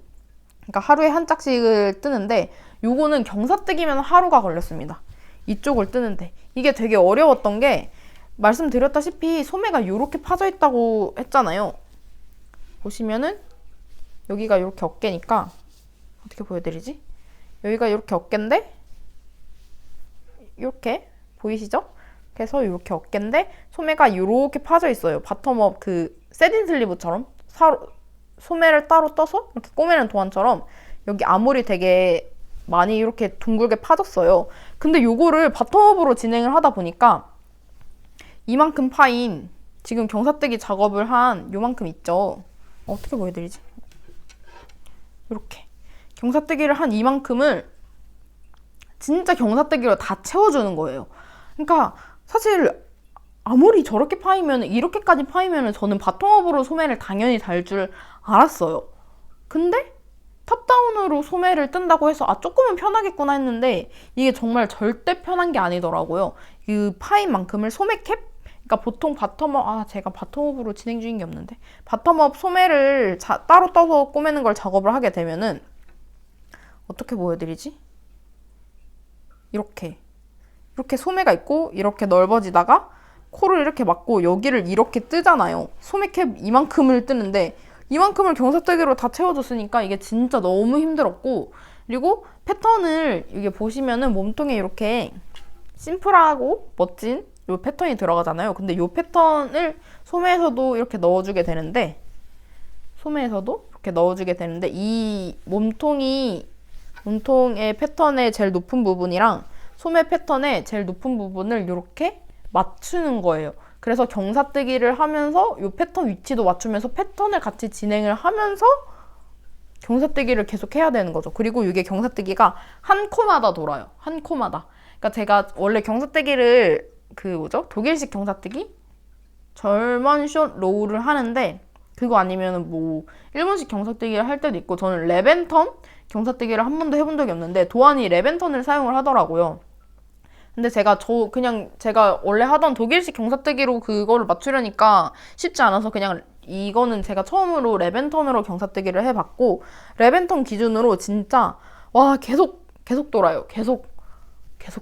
그러니까 하루에 한 짝씩을 뜨는데 요거는 경사뜨기면 하루가 걸렸습니다. 이쪽을 뜨는데 이게 되게 어려웠던 게 말씀드렸다시피 소매가 이렇게 파져 있다고 했잖아요. 보시면은 여기가 이렇게 어깨니까 어떻게 보여드리지? 여기가 이렇게 어깨인데 이렇게 보이시죠? 그래서 이렇게 어깨인데 소매가 이렇게 파져 있어요. 바텀업 그 세딘 슬리브처럼 소매를 따로 떠서 이렇게 꼬매는 도안처럼 여기 아몰이 되게 많이 이렇게 둥글게 파졌어요. 근데 요거를 바텀업으로 진행을 하다 보니까 이만큼 파인 지금 경사뜨기 작업을 한 요만큼 있죠. 어떻게 보여드리지? 이렇게 경사뜨기를 한 이만큼을 진짜 경사뜨기로 다 채워주는 거예요. 그러니까 사실 아무리 저렇게 파이면 이렇게까지 파이면 저는 바텀업으로 소매를 당연히 달 줄 알았어요. 근데 탑다운으로 소매를 뜬다고 해서 아 조금은 편하겠구나 했는데 이게 정말 절대 편한 게 아니더라고요. 그 파인 만큼을 소매 캡? 그러니까 보통 바텀업, 제가 바텀업으로 진행 중인 게 없는데 바텀업 소매를 따로 떠서 꼬매는 걸 작업을 하게 되면은 어떻게 보여드리지? 이렇게 소매가 있고 이렇게 넓어지다가 코를 이렇게 막고 여기를 이렇게 뜨잖아요. 소매 캡 이만큼을 뜨는데 이만큼을 경사뜨기로 다 채워줬으니까 이게 진짜 너무 힘들었고, 그리고 패턴을 이게 보시면은 몸통에 이렇게 심플하고 멋진 요 패턴이 들어가잖아요. 근데 요 패턴을 소매에서도 이렇게 넣어주게 되는데 이 몸통의 패턴의 제일 높은 부분이랑 소매 패턴의 제일 높은 부분을 이렇게 맞추는 거예요. 그래서 경사뜨기를 하면서 이 패턴 위치도 맞추면서 패턴을 같이 진행을 하면서 경사뜨기를 계속 해야 되는 거죠. 그리고 이게 경사뜨기가 한 코마다 돌아요. 한 코마다. 그러니까 제가 원래 경사뜨기를 독일식 경사뜨기? 절먼 숏 로우를 하는데 그거 아니면 뭐 일본식 경사뜨기를 할 때도 있고 저는 레벤턴 경사뜨기를 한 번도 해본 적이 없는데 도안이 레벤턴을 사용을 하더라고요. 근데 제가 원래 하던 독일식 경사뜨기로 그거를 맞추려니까 쉽지 않아서 그냥 이거는 제가 처음으로 레벤턴으로 경사뜨기를 해봤고, 레벤턴 기준으로 진짜 와 계속 돌아요. 계속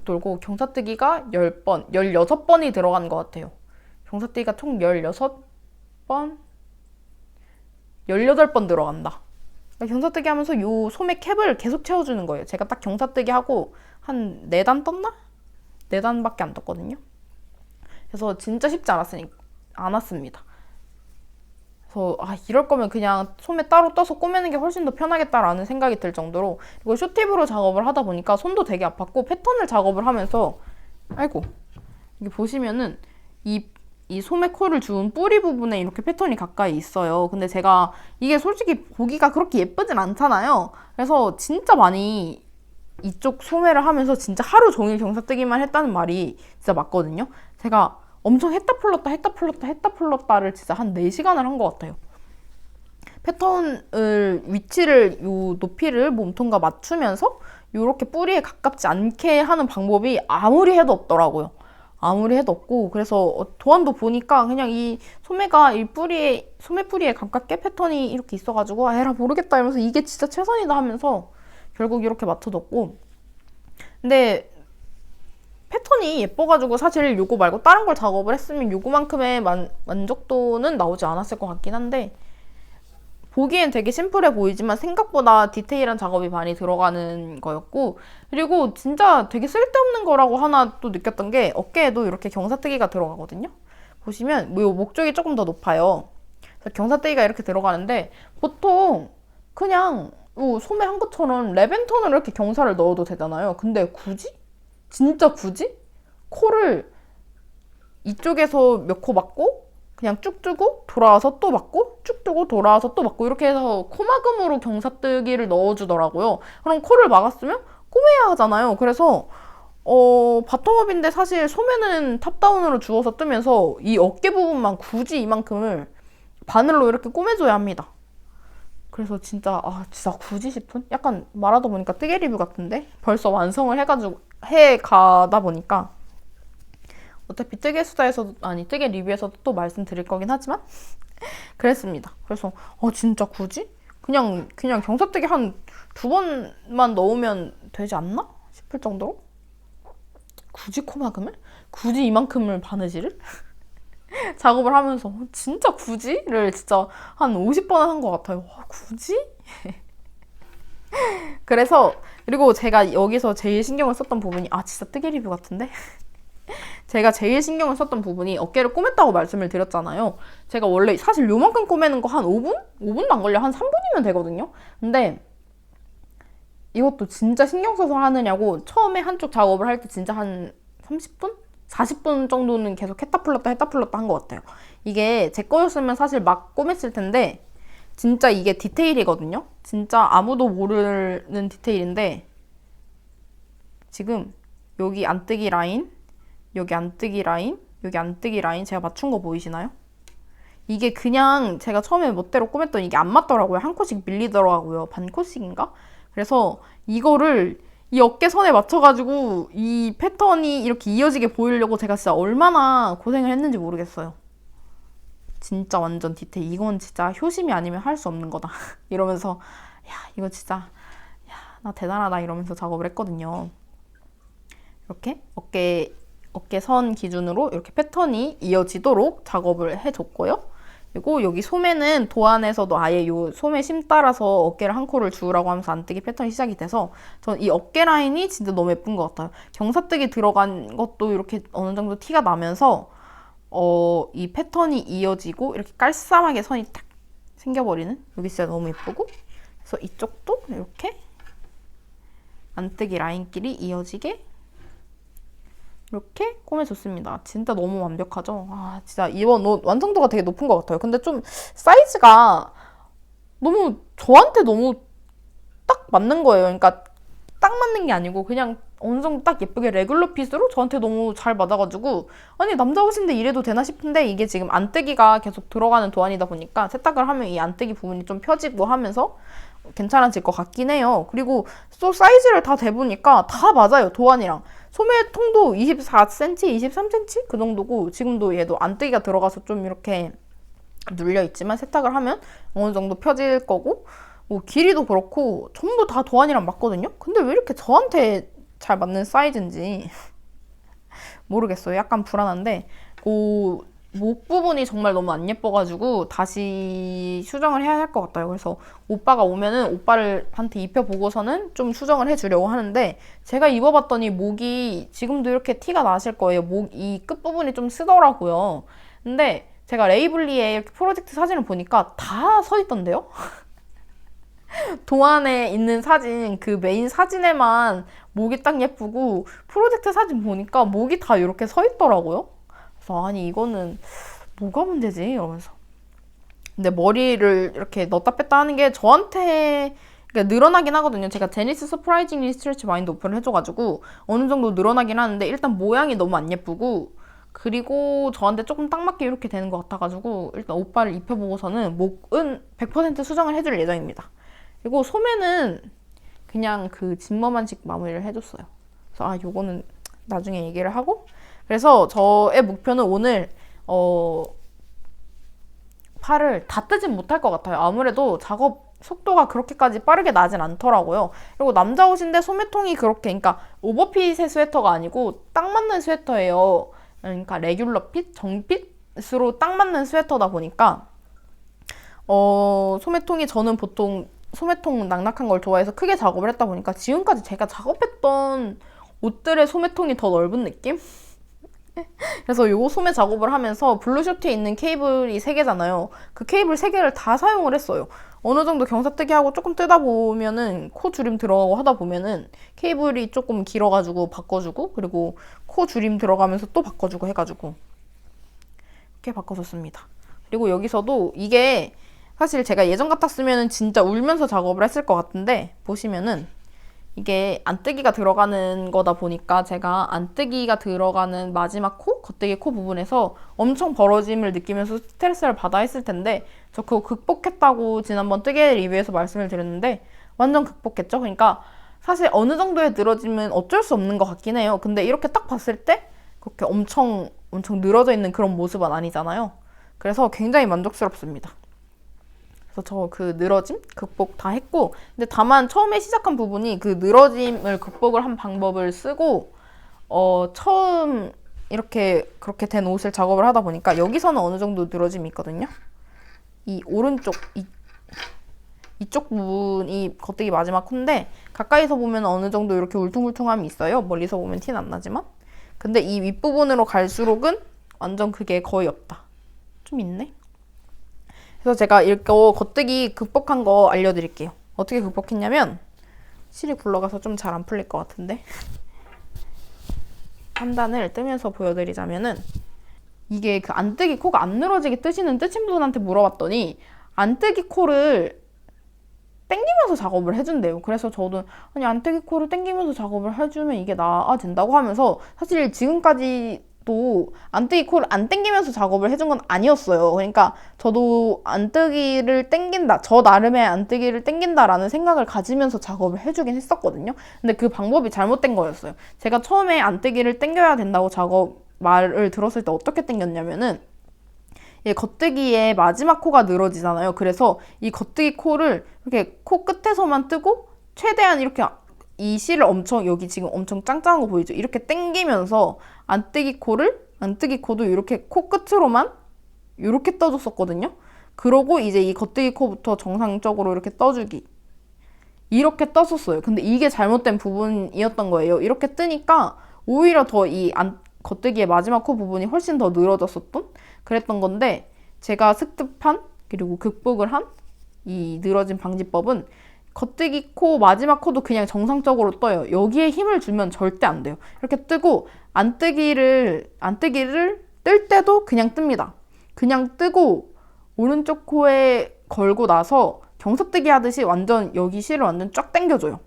돌고 경사뜨기가 10번, 16번이 들어간 것 같아요. 경사뜨기가 총 16번, 18번 들어간다. 경사뜨기 하면서 요 소매 캡을 계속 채워주는 거예요. 제가 딱 경사뜨기 하고 한 4단 떴나? 4단밖에 안 떴거든요. 그래서 진짜 쉽지 않았습니다. 그래서 이럴 거면 그냥 소매 따로 떠서 꼬매는 게 훨씬 더 편하겠다라는 생각이 들 정도로, 그리고 숏팁으로 작업을 하다 보니까 손도 되게 아팠고, 패턴을 작업을 하면서 이게 보시면은 이 소매 콜을 주운 뿌리 부분에 이렇게 패턴이 가까이 있어요. 근데 제가 이게 솔직히 보기가 그렇게 예쁘진 않잖아요. 그래서 진짜 많이 이쪽 소매를 하면서 진짜 하루 종일 경사뜨기만 했다는 말이 진짜 맞거든요. 제가 엄청 했다 풀렀다를 진짜 한 4시간을 한 것 같아요. 패턴을 위치를 요 높이를 몸통과 맞추면서 요렇게 뿌리에 가깝지 않게 하는 방법이 아무리 해도 없더라고요. 아무리 해도 없고, 그래서 도안도 보니까 그냥 이 소매가 소매 뿌리에 가깝게 패턴이 이렇게 있어가지고 에라 모르겠다 이러면서 이게 진짜 최선이다 하면서 결국 이렇게 맞춰뒀고, 근데 패턴이 예뻐가지고 사실 요거 말고 다른 걸 작업을 했으면 요거만큼의 만족도는 나오지 않았을 것 같긴 한데, 보기엔 되게 심플해 보이지만 생각보다 디테일한 작업이 많이 들어가는 거였고, 그리고 진짜 되게 쓸데없는 거라고 하나 또 느꼈던 게 어깨에도 이렇게 경사뜨기가 들어가거든요. 보시면 요 목쪽이 조금 더 높아요. 그래서 경사뜨기가 이렇게 들어가는데 보통 그냥 소매 한 것처럼 레벤턴으로 이렇게 경사를 넣어도 되잖아요. 근데 진짜 굳이? 코를 이쪽에서 몇 코 맞고 그냥 쭉 뜨고 돌아와서 또 맞고 쭉 뜨고 돌아와서 또 맞고 이렇게 해서 코막음으로 경사뜨기를 넣어주더라고요. 그럼 코를 막았으면 꼬매야 하잖아요. 그래서 바텀업인데 사실 소매는 탑다운으로 주워서 뜨면서 이 어깨 부분만 굳이 이만큼을 바늘로 이렇게 꼬매줘야 합니다. 그래서 진짜 굳이 싶은? 약간 말하다 보니까 뜨개 리뷰 같은데? 벌써 완성을 해가다 보니까 어차피 뜨개 리뷰에서도 또 말씀드릴 거긴 하지만 그랬습니다. 그래서 진짜 굳이? 그냥 경사뜨기 한 2번만 넣으면 되지 않나? 싶을 정도로 굳이 코막음을? 굳이 이만큼을 바느질을? 작업을 하면서 진짜 굳이?를 진짜 한 50번 한 것 같아요. 굳이? 그리고 제가 여기서 제일 신경을 썼던 부분이 진짜 뜨개 리뷰 같은데? 제가 제일 신경을 썼던 부분이 어깨를 꼬맸다고 말씀을 드렸잖아요. 제가 원래 사실 요만큼 꼬매는 거 한 5분? 5분도 안 걸려. 한 3분이면 되거든요. 근데 이것도 진짜 신경 써서 하느냐고 처음에 한쪽 작업을 할 때 진짜 한 30분? 40분 정도는 계속 했다 풀렀다 한 것 같아요. 이게 제 거였으면 사실 막 꼬맸을 텐데 진짜 이게 디테일이거든요. 진짜 아무도 모르는 디테일인데 지금 여기 안뜨기 라인, 여기 안뜨기 라인, 여기 안뜨기 라인 제가 맞춘 거 보이시나요? 이게 그냥 제가 처음에 멋대로 꾸몄더니 이게 안 맞더라고요. 한 컷씩 밀리더라고요. 반 컷씩인가? 그래서 이거를 이 어깨선에 맞춰가지고 이 패턴이 이렇게 이어지게 보이려고 제가 진짜 얼마나 고생을 했는지 모르겠어요. 진짜 완전 디테일. 이건 진짜 효심이 아니면 할 수 없는 거다. 이러면서 야 이거 진짜 야 나 대단하다 이러면서 작업을 했거든요. 이렇게 어깨선 기준으로 이렇게 패턴이 이어지도록 작업을 해줬고요. 그리고 여기 소매는 도안에서도 아예 요 소매 심 따라서 어깨를 한 코를 주우라고 하면서 안뜨기 패턴이 시작이 돼서 전 이 어깨 라인이 진짜 너무 예쁜 것 같아요. 경사뜨기 들어간 것도 이렇게 어느 정도 티가 나면서 이 패턴이 이어지고 이렇게 깔쌈하게 선이 딱 생겨버리는 여기 진짜 너무 예쁘고 그래서 이쪽도 이렇게 안뜨기 라인끼리 이어지게 이렇게 꼬매줬습니다. 진짜 너무 완벽하죠? 아, 진짜 이번 옷 완성도가 되게 높은 것 같아요. 근데 좀 사이즈가 저한테 너무 딱 맞는 거예요. 그러니까 딱 맞는 게 아니고 그냥 어느 정도 딱 예쁘게 레귤러 핏으로 저한테 너무 잘 맞아가지고 아니 남자 옷인데 이래도 되나 싶은데 이게 지금 안뜨기가 계속 들어가는 도안이다 보니까 세탁을 하면 이 안뜨기 부분이 좀 펴지고 하면서 괜찮아질 것 같긴 해요. 그리고 또 사이즈를 다 대보니까 다 맞아요. 도안이랑. 소매통도 24cm, 23cm 그 정도고 지금도 얘도 안뜨기가 들어가서 좀 이렇게 눌려있지만 세탁을 하면 어느 정도 펴질 거고 뭐 길이도 그렇고 전부 다 도안이랑 맞거든요? 근데 왜 이렇게 저한테 잘 맞는 사이즈인지 모르겠어요. 약간 불안한데 목 부분이 정말 너무 안 예뻐가지고 다시 수정을 해야 할 것 같아요. 그래서 오빠가 오면은 오빠한테 입혀보고서는 좀 수정을 해주려고 하는데 제가 입어봤더니 목이 지금도 이렇게 티가 나실 거예요. 목 이 끝부분이 좀 쓰더라고요. 근데 제가 레이블리에 이렇게 프로젝트 사진을 보니까 다 서 있던데요? 도안에 있는 사진 그 메인 사진에만 목이 딱 예쁘고 프로젝트 사진 보니까 목이 다 이렇게 서 있더라고요. 그래서 아니 이거는 뭐가 문제지? 이러면서 근데 머리를 이렇게 넣었다 뺐다 하는 게 저한테 그러니까 늘어나긴 하거든요. 제가 제니스 서프라이징리 스트레치 마인드 오픈을 해줘가지고 어느 정도 늘어나긴 하는데 일단 모양이 너무 안 예쁘고 그리고 저한테 조금 딱 맞게 이렇게 되는 것 같아가지고 일단 오빠를 입혀보고서는 목은 100% 수정을 해줄 예정입니다. 그리고 소매는 그냥 그 진머만식 마무리를 해줬어요. 그래서 요거는 나중에 얘기를 하고 그래서 저의 목표는 오늘 팔을 다 뜨진 못할 것 같아요. 아무래도 작업 속도가 그렇게까지 빠르게 나진 않더라고요. 그리고 남자 옷인데 소매통이 그렇게 그러니까 오버핏의 스웨터가 아니고 딱 맞는 스웨터예요. 그러니까 레귤러 핏, 정핏으로 딱 맞는 스웨터다 보니까 소매통이 저는 보통 소매통 낙낙한 걸 좋아해서 크게 작업을 했다 보니까 지금까지 제가 작업했던 옷들의 소매통이 더 넓은 느낌? 그래서 요 소매 작업을 하면서 블루쇼트에 있는 케이블이 3개잖아요. 그 케이블 3개를 다 사용을 했어요. 어느 정도 경사뜨기 하고 조금 뜨다 보면은 코 줄임 들어가고 하다 보면은 케이블이 조금 길어가지고 바꿔주고 그리고 코 줄임 들어가면서 또 바꿔주고 해가지고 이렇게 바꿔줬습니다. 그리고 여기서도 이게 사실 제가 예전 같았으면 진짜 울면서 작업을 했을 것 같은데 보시면은 이게 안뜨기가 들어가는 거다 보니까 제가 안뜨기가 들어가는 마지막 코, 겉뜨기 코 부분에서 엄청 벌어짐을 느끼면서 스트레스를 받아 했을 텐데 저 그거 극복했다고 지난번 뜨개 리뷰에서 말씀을 드렸는데 완전 극복했죠. 그러니까 사실 어느 정도의 늘어짐은 어쩔 수 없는 것 같긴 해요. 근데 이렇게 딱 봤을 때 그렇게 엄청 늘어져 있는 그런 모습은 아니잖아요. 그래서 굉장히 만족스럽습니다. 그래서 저 그 늘어짐 극복 다 했고 근데 다만 처음에 시작한 부분이 그 늘어짐을 극복을 한 방법을 쓰고 처음 이렇게 그렇게 된 옷을 작업을 하다 보니까 여기서는 어느 정도 늘어짐이 있거든요. 이 오른쪽 이쪽 부분이 겉뜨기 마지막 코인데 가까이서 보면 어느 정도 이렇게 울퉁불퉁함이 있어요. 멀리서 보면 티는 안 나지만 근데 이 윗부분으로 갈수록은 완전 그게 거의 없다. 좀 있네. 그래서 제가 이거 겉뜨기 극복한 거 알려드릴게요. 어떻게 극복했냐면 실이 굴러가서 좀 잘 안 풀릴 것 같은데 한 단을 뜨면서 보여드리자면은 이게 그 안뜨기 코가 안 늘어지게 뜨시는 뜨신 분한테 물어봤더니 안뜨기 코를 당기면서 작업을 해준대요. 그래서 저도 아니 안뜨기 코를 당기면서 작업을 해주면 이게 나아진다고 하면서 사실 지금까지도 코도 안뜨기 코를 안 당기면서 작업을 해준 건 아니었어요. 그러니까 저도 안뜨기를 당긴다, 저 나름의 안뜨기를 당긴다라는 생각을 가지면서 작업을 해주긴 했었거든요. 근데 그 방법이 잘못된 거였어요. 제가 처음에 안뜨기를 당겨야 된다고 작업 말을 들었을 때 어떻게 당겼냐면은, 이 겉뜨기의 마지막 코가 늘어지잖아요. 그래서 이 겉뜨기 코를 이렇게 코 끝에서만 뜨고 최대한 이렇게 이 실을 엄청, 여기 지금 엄청 짱짱한 거 보이죠? 이렇게 당기면서 안뜨기 코도 이렇게 코 끝으로만 이렇게 떠줬었거든요. 그러고 이제 이 겉뜨기 코부터 정상적으로 이렇게 떠주기, 이렇게 떴었어요. 근데 이게 잘못된 부분이었던 거예요. 이렇게 뜨니까 오히려 더 이 겉뜨기의 마지막 코 부분이 훨씬 더 늘어졌었던 그랬던 건데, 제가 습득한 그리고 극복을 한 이 늘어진 방지법은 겉뜨기 코 마지막 코도 그냥 정상적으로 떠요. 여기에 힘을 주면 절대 안 돼요. 이렇게 뜨고 안뜨기를 뜰 때도 그냥 뜹니다. 그냥 뜨고 오른쪽 코에 걸고 나서 경사뜨기 하듯이 완전 여기 실을 완전 쫙 당겨줘요.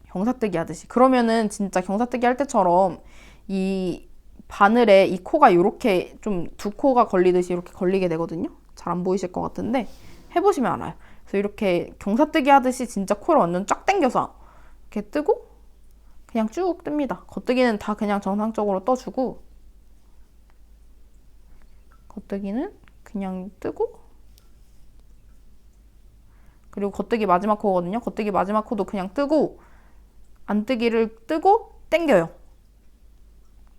경사뜨기 하듯이. 그러면은 진짜 경사뜨기 할 때처럼 이 바늘에 이 코가 이렇게 좀 두 코가 걸리듯이 이렇게 걸리게 되거든요. 잘 안 보이실 것 같은데 해보시면 알아요. 그래서 이렇게 경사뜨기 하듯이 진짜 코를 완전 쫙 당겨서 이렇게 뜨고 그냥 쭉 뜹니다. 겉뜨기는 다 그냥 정상적으로 떠주고, 겉뜨기는 그냥 뜨고, 그리고 겉뜨기 마지막 코거든요. 겉뜨기 마지막 코도 그냥 뜨고, 안뜨기를 뜨고 당겨요.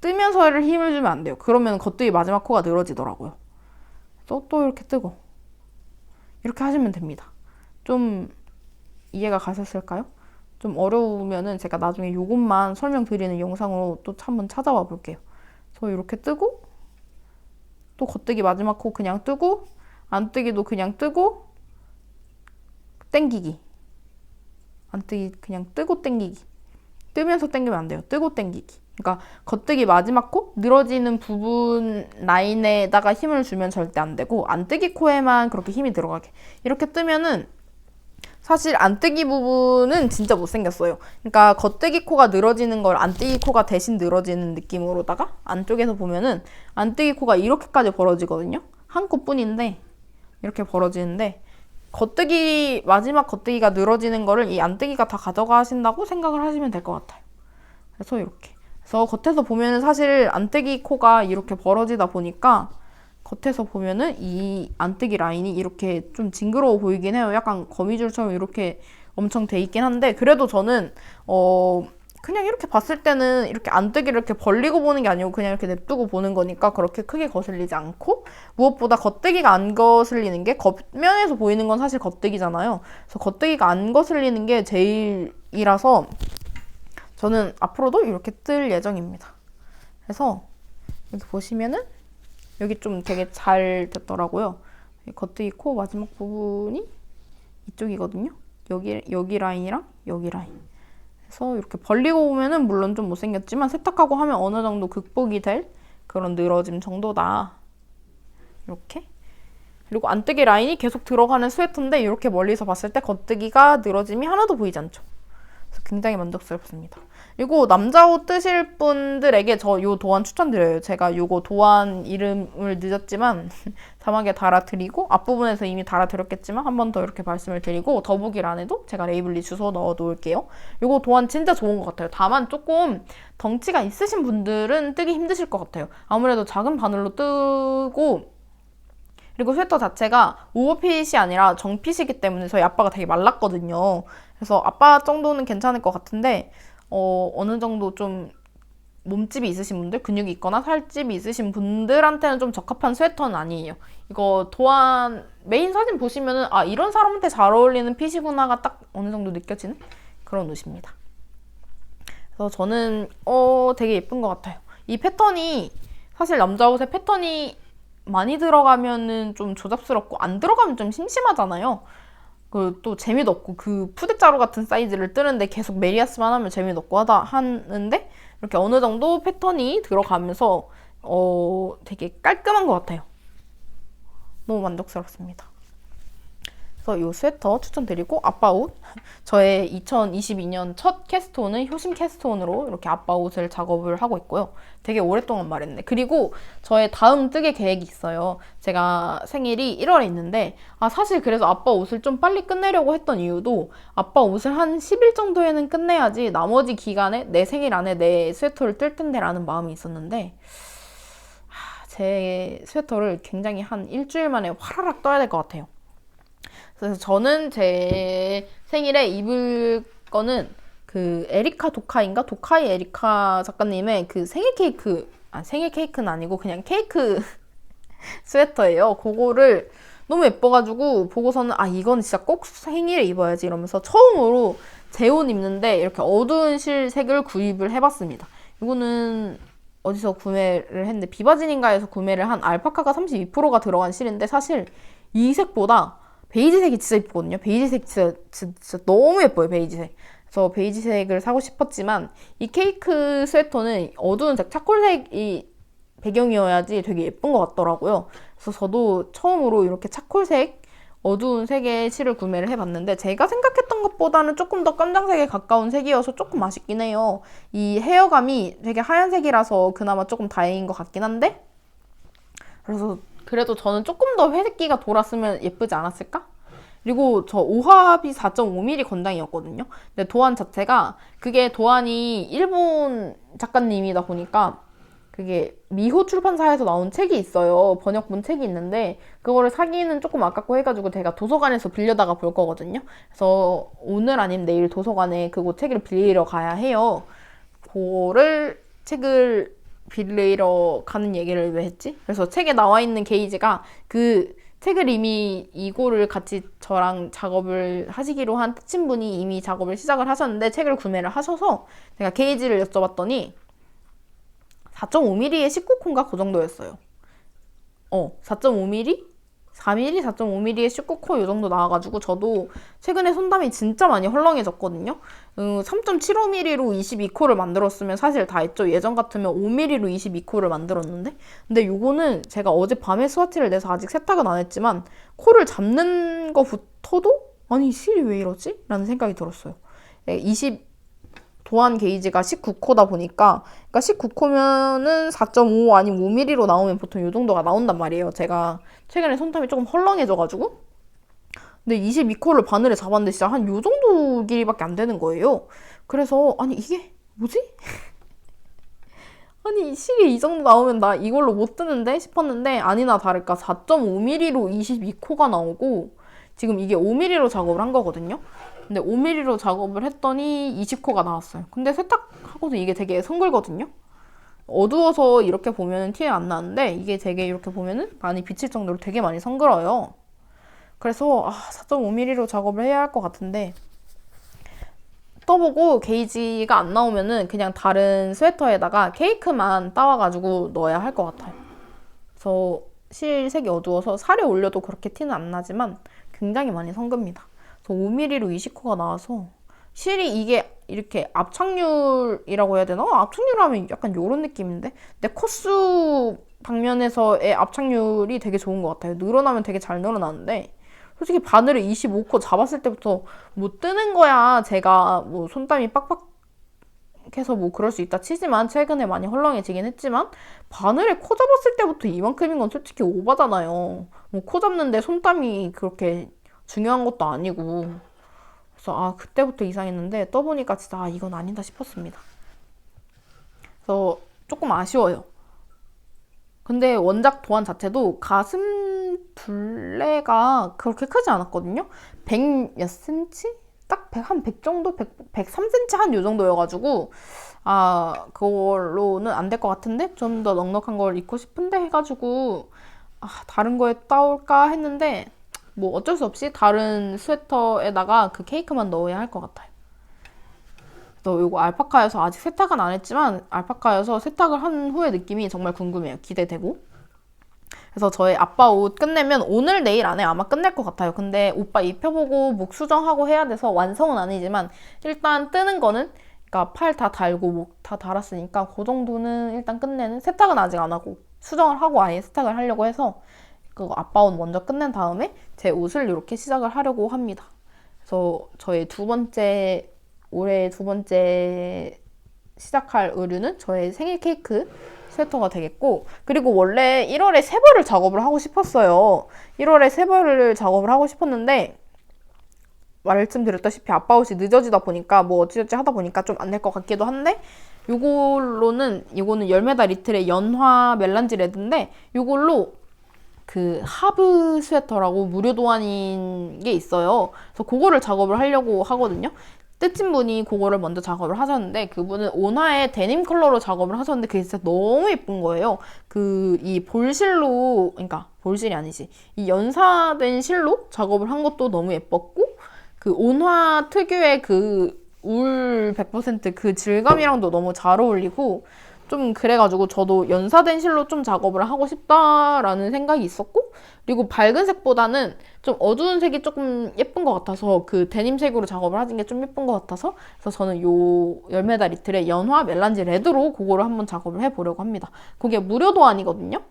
뜨면서를 힘을 주면 안 돼요. 그러면 겉뜨기 마지막 코가 늘어지더라고요. 또 이렇게 뜨고 이렇게 하시면 됩니다. 좀 이해가 가셨을까요? 좀 어려우면은 제가 나중에 이것만 설명드리는 영상으로 또 한번 찾아와 볼게요. 그래서 이렇게 뜨고, 또 겉뜨기 마지막 코 그냥 뜨고, 안뜨기도 그냥 뜨고, 땡기기. 안뜨기 그냥 뜨고 땡기기. 뜨면서 땡기면 안 돼요. 뜨고 땡기기. 그러니까 겉뜨기 마지막 코 늘어지는 부분 라인에다가 힘을 주면 절대 안 되고, 안뜨기 코에만 그렇게 힘이 들어가게. 이렇게 뜨면은 사실 안뜨기 부분은 진짜 못생겼어요. 그러니까 겉뜨기 코가 늘어지는 걸 안뜨기 코가 대신 늘어지는 느낌으로다가 안쪽에서 보면은 안뜨기 코가 이렇게까지 벌어지거든요. 한 코뿐인데 이렇게 벌어지는데, 겉뜨기 마지막 겉뜨기가 늘어지는 거를 이 안뜨기가 다 가져가신다고 생각을 하시면 될 것 같아요. 그래서 이렇게. 그래서 겉에서 보면은 사실 안뜨기 코가 이렇게 벌어지다 보니까 겉에서 보면은 이 안뜨기 라인이 이렇게 좀 징그러워 보이긴 해요. 약간 거미줄처럼 이렇게 엄청 돼 있긴 한데, 그래도 저는 그냥 이렇게 봤을 때는 이렇게 안뜨기를 이렇게 벌리고 보는 게 아니고 그냥 이렇게 냅두고 보는 거니까 그렇게 크게 거슬리지 않고, 무엇보다 겉뜨기가 안 거슬리는 게, 겉면에서 보이는 건 사실 겉뜨기잖아요. 그래서 겉뜨기가 안 거슬리는 게 제일이라서 저는 앞으로도 이렇게 뜰 예정입니다. 그래서 여기 보시면은 여기 좀 되게 잘 됐더라고요. 겉뜨기 코 마지막 부분이 이쪽이거든요. 여기 라인이랑 여기 라인. 그래서 이렇게 벌리고 보면은 물론 좀 못생겼지만 세탁하고 하면 어느 정도 극복이 될 그런 늘어짐 정도다. 이렇게. 그리고 안뜨기 라인이 계속 들어가는 스웨터인데 이렇게 멀리서 봤을 때 겉뜨기가 늘어짐이 하나도 보이지 않죠. 그래서 굉장히 만족스럽습니다. 그리고 남자 옷 뜨실 분들에게 저 요 도안 추천드려요. 제가 요거 도안 이름을 늦었지만 자막에 달아드리고, 앞부분에서 이미 달아드렸겠지만 한 번 더 이렇게 말씀을 드리고, 더보기란에도 제가 레이블리 주소 넣어 놓을게요. 요거 도안 진짜 좋은 것 같아요. 다만 조금 덩치가 있으신 분들은 뜨기 힘드실 것 같아요. 아무래도 작은 바늘로 뜨고, 그리고 스웨터 자체가 오버핏이 아니라 정핏이기 때문에 저희 아빠가 되게 말랐거든요. 그래서 아빠 정도는 괜찮을 것 같은데 어느 정도 좀 몸집이 있으신 분들, 근육이 있거나 살집이 있으신 분들한테는 좀 적합한 스웨터는 아니에요. 이거 도안 메인 사진 보시면은 아, 이런 사람한테 잘 어울리는 핏이구나가 딱 어느 정도 느껴지는 그런 옷입니다. 그래서 저는 되게 예쁜 것 같아요. 이 패턴이 사실 남자 옷에 패턴이 많이 들어가면은 좀 조잡스럽고 안 들어가면 좀 심심하잖아요. 그 또 재미도 없고, 그 푸대자루 같은 사이즈를 뜨는데 계속 메리아스만 하면 재미도 없고 하는데 이렇게 어느 정도 패턴이 들어가면서 되게 깔끔한 것 같아요. 너무 만족스럽습니다. 그래서 이 스웨터 추천드리고 아빠 옷. 저의 2022년 첫 캐스트온은 효심 캐스트온으로 이렇게 아빠 옷을 작업을 하고 있고요. 되게 오랫동안 말했네. 그리고 저의 다음 뜨개 계획이 있어요. 제가 생일이 1월에 있는데 사실 그래서 아빠 옷을 좀 빨리 끝내려고 했던 이유도 아빠 옷을 한 10일 정도에는 끝내야지 나머지 기간에 내 생일 안에 내 스웨터를 뜰 텐데 라는 마음이 있었는데 제 스웨터를 굉장히 한 일주일 만에 화라락 떠야 될 것 같아요. 그래서 저는 제 생일에 입을 거는 그 에리카 도카인가? 도카이 에리카 작가님의 그 생일 케이크, 생일 케이크는 아니고 그냥 케이크 스웨터예요. 그거를 너무 예뻐가지고 보고서는 이건 진짜 꼭 생일에 입어야지 이러면서 처음으로 제 옷 입는데 이렇게 어두운 실색을 구입을 해봤습니다. 이거는 어디서 구매를 했는데 비바진인가에서 구매를 한 알파카가 32%가 들어간 실인데 사실 이 색보다 베이지색이 진짜 예쁘거든요. 베이지색 진짜 너무 예뻐요. 베이지색. 그래서 베이지색을 사고 싶었지만 이 케이크 스웨터는 어두운 색, 차콜색이 배경이어야지 되게 예쁜 것 같더라고요. 그래서 저도 처음으로 이렇게 차콜색, 어두운 색의 실을 구매를 해봤는데 제가 생각했던 것보다는 조금 더 깜장색에 가까운 색이어서 조금 아쉽긴 해요. 이 헤어감이 되게 하얀색이라서 그나마 조금 다행인 것 같긴 한데 그래서 그래도 저는 조금 더 회색기가 돌았으면 예쁘지 않았을까? 그리고 저 오합이 4.5mm 건당이었거든요. 근데 도안 자체가 그게 도안이 일본 작가님이다 보니까 그게 미호 출판사에서 나온 책이 있어요. 번역본 책이 있는데 그거를 사기는 조금 아깝고 해가지고 제가 도서관에서 빌려다가 볼 거거든요. 그래서 오늘 아니면 내일 도서관에 그거 책을 빌리러 가야 해요. 그거를 책을 빌리러 가는 얘기를 왜 했지? 그래서 책에 나와 있는 게이지가 그 책을 이미 이거를 같이 저랑 작업을 하시기로 한 특친분이 이미 작업을 시작을 하셨는데 책을 구매를 하셔서 제가 게이지를 여쭤봤더니 4.5mm에 19코인가 그 정도였어요. 4.5mm? 4mm, 4.5mm에 19코 이 정도 나와가지고 저도 최근에 손담이 진짜 많이 헐렁해졌거든요. 3.75mm로 22코를 만들었으면 사실 다 했죠. 예전 같으면 5mm로 22코를 만들었는데 근데 요거는 제가 어젯밤에 스와치를 내서 아직 세탁은 안 했지만 코를 잡는 거부터도 아니 실이 왜 이러지? 라는 생각이 들었어요. 20 도안 게이지가 19코다 보니까 그러니까 19코면은 4.5 아니면 5mm로 나오면 보통 이 정도가 나온단 말이에요. 제가 최근에 손톱이 조금 헐렁해져가지고 근데 22코를 바늘에 잡았는데 진짜 한 요 정도 길이밖에 안 되는 거예요. 그래서 아니 이게 뭐지? 아니 실이 이 정도 나오면 나 이걸로 못 뜨는데 싶었는데 아니나 다를까 4.5mm로 22코가 나오고 지금 이게 5mm로 작업을 한 거거든요. 근데 5mm로 작업을 했더니 20코가 나왔어요. 근데 세탁하고도 이게 되게 성글거든요. 어두워서 이렇게 보면 티는 안 나는데 이게 되게 이렇게 보면은 많이 비칠 정도로 되게 많이 성글어요. 그래서 4.5mm로 작업을 해야 할 것 같은데 떠보고 게이지가 안 나오면은 그냥 다른 스웨터에다가 케이크만 따와가지고 넣어야 할 것 같아요. 그래서 실색이 어두워서 살에 올려도 그렇게 티는 안 나지만 굉장히 많이 성급니다. 5mm로 20코가 나와서 실이 이게 이렇게 압착률이라고 해야 되나? 압착률 하면 약간 요런 느낌인데 근데 코스 방면에서의 압착률이 되게 좋은 것 같아요. 늘어나면 되게 잘 늘어나는데 솔직히 바늘을 25코 잡았을 때부터 뭐 뜨는 거야. 제가 뭐 손땀이 빡빡해서 뭐 그럴 수 있다 치지만 최근에 많이 헐렁해지긴 했지만 바늘에 코 잡았을 때부터 이만큼인 건 솔직히 오바잖아요. 뭐 코 잡는데 손땀이 그렇게 중요한 것도 아니고 그래서 그때부터 이상했는데 떠보니까 진짜 이건 아니다 싶었습니다. 그래서 조금 아쉬워요. 근데 원작 도안 자체도 가슴 둘레가 그렇게 크지 않았거든요. 100 몇 센치? 딱 한 100 정도? 103cm 한 요 정도여가지고 그걸로는 안 될 것 같은데 좀 더 넉넉한 걸 입고 싶은데 해가지고 다른 거에 따올까 했는데 뭐 어쩔 수 없이 다른 스웨터에다가 그 케이크만 넣어야 할 것 같아요. 또 이거 알파카여서 아직 세탁은 안 했지만 알파카여서 세탁을 한 후의 느낌이 정말 궁금해요. 기대되고. 그래서 저의 아빠 옷 끝내면 오늘 내일 안에 아마 끝낼 것 같아요. 근데 오빠 입혀보고 목 수정하고 해야 돼서 완성은 아니지만 일단 뜨는 거는 그러니까 팔 다 달고 목 다 달았으니까 그 정도는 일단 끝내는 세탁은 아직 안 하고 수정을 하고 아예 세탁을 하려고 해서 그거 아빠 옷 먼저 끝낸 다음에 제 옷을 이렇게 시작을 하려고 합니다. 그래서 저의 올해 두 번째 시작할 의류는 저의 생일 케이크 스웨터가 되겠고, 그리고 원래 1월에 세 벌을 작업을 하고 싶었어요. 1월에 세 벌을 작업을 하고 싶었는데 말씀드렸다시피 아빠 옷이 늦어지다 보니까 뭐 어찌저찌 하다 보니까 좀 안 될 것 같기도 한데, 이거는 열매다 리틀의 연화 멜란지 레드인데, 이걸로 그 하브 스웨터라고 무료 도안인 게 있어요. 그래서 그거를 작업을 하려고 하거든요. 떼친 분이 그거를 먼저 작업을 하셨는데, 그분은 온화의 데님 컬러로 작업을 하셨는데 그게 진짜 너무 예쁜 거예요. 이 볼실로, 그러니까 볼실이 아니지, 이 연사된 실로 작업을 한 것도 너무 예뻤고, 그 온화 특유의 그 울 100% 질감이랑도 너무 잘 어울리고, 좀 그래가지고 저도 연사된 실로 좀 작업을 하고 싶다라는 생각이 있었고, 그리고 밝은 색보다는 좀 어두운 색이 조금 예쁜 것 같아서, 그 데님색으로 작업을 하는 게 좀 예쁜 것 같아서, 그래서 저는 요 열매다 리틀의 연화 멜란지 레드로 그거를 한번 작업을 해보려고 합니다. 그게 무료 도안이거든요.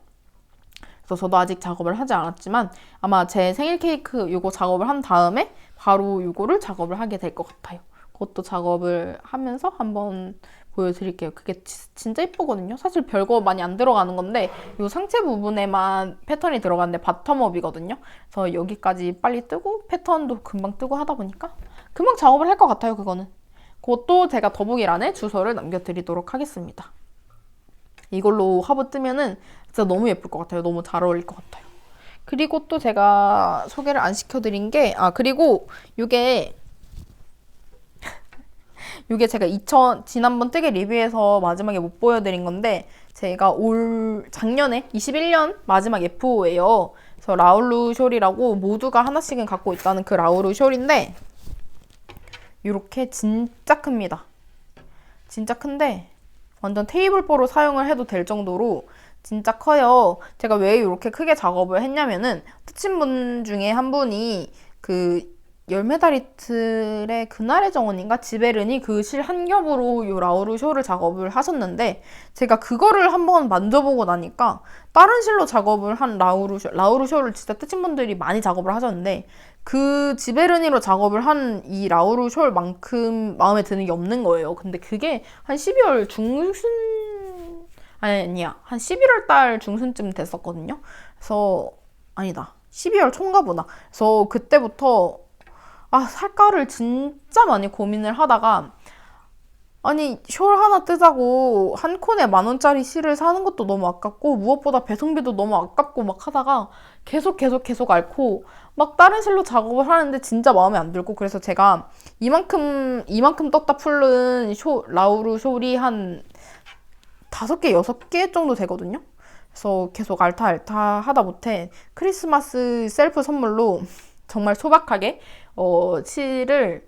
그래서 저도 아직 작업을 하지 않았지만 아마 제 생일 케이크 요거 작업을 한 다음에 바로 요거를 작업을 하게 될 것 같아요. 그것도 작업을 하면서 한번 보여드릴게요. 그게 진짜 예쁘거든요. 사실 별거 많이 안 들어가는 건데 이 상체 부분에만 패턴이 들어가는데 바텀업이거든요. 그래서 여기까지 빨리 뜨고 패턴도 금방 뜨고 하다 보니까 금방 작업을 할 것 같아요. 그것도 제가 더보기란에 주소를 남겨드리도록 하겠습니다. 이걸로 화보 뜨면은 진짜 너무 예쁠 것 같아요. 너무 잘 어울릴 것 같아요. 그리고 또 제가 소개를 안 시켜드린 게, 그리고 요게 제가 지난번 뜨개 리뷰에서 마지막에 못 보여드린 건데, 제가 작년에 21년 마지막 F5예요. 그래서 라울루 숄이라고 모두가 하나씩은 갖고 있다는 그 라울루 숄인데, 이렇게 진짜 큽니다. 진짜 큰데 완전 테이블보로 사용을 해도 될 정도로 진짜 커요. 제가 왜 이렇게 크게 작업을 했냐면은, 뜯친 분 중에 한 분이 그 열매다리틀의 그날의 정원인가 지베르니 그 실 한 겹으로 요 라우루 숄을 작업을 하셨는데, 제가 그거를 한번 만져보고 나니까 다른 실로 작업을 한 라우루 숄을 진짜 뜯친 분들이 많이 작업을 하셨는데, 그 지베르니로 작업을 한 이 라우루 숄만큼 마음에 드는 게 없는 거예요. 근데 그게 한 12월 한 11월 달 중순쯤 됐었거든요. 그래서 아니다, 12월 초인가 보다. 그래서 그때부터 살까를 진짜 많이 고민을 하다가, 아니 숄 하나 뜨자고 한 콘에 10,000원짜리 실을 사는 것도 너무 아깝고, 무엇보다 배송비도 너무 아깝고 막 하다가 계속 앓고 막 다른 실로 작업을 하는데 진짜 마음에 안 들고, 그래서 제가 이만큼 떴다 풀른 라우루 숄이 한 5개, 6개 정도 되거든요. 그래서 계속 알타 하다 못해 크리스마스 셀프 선물로 정말 소박하게 실을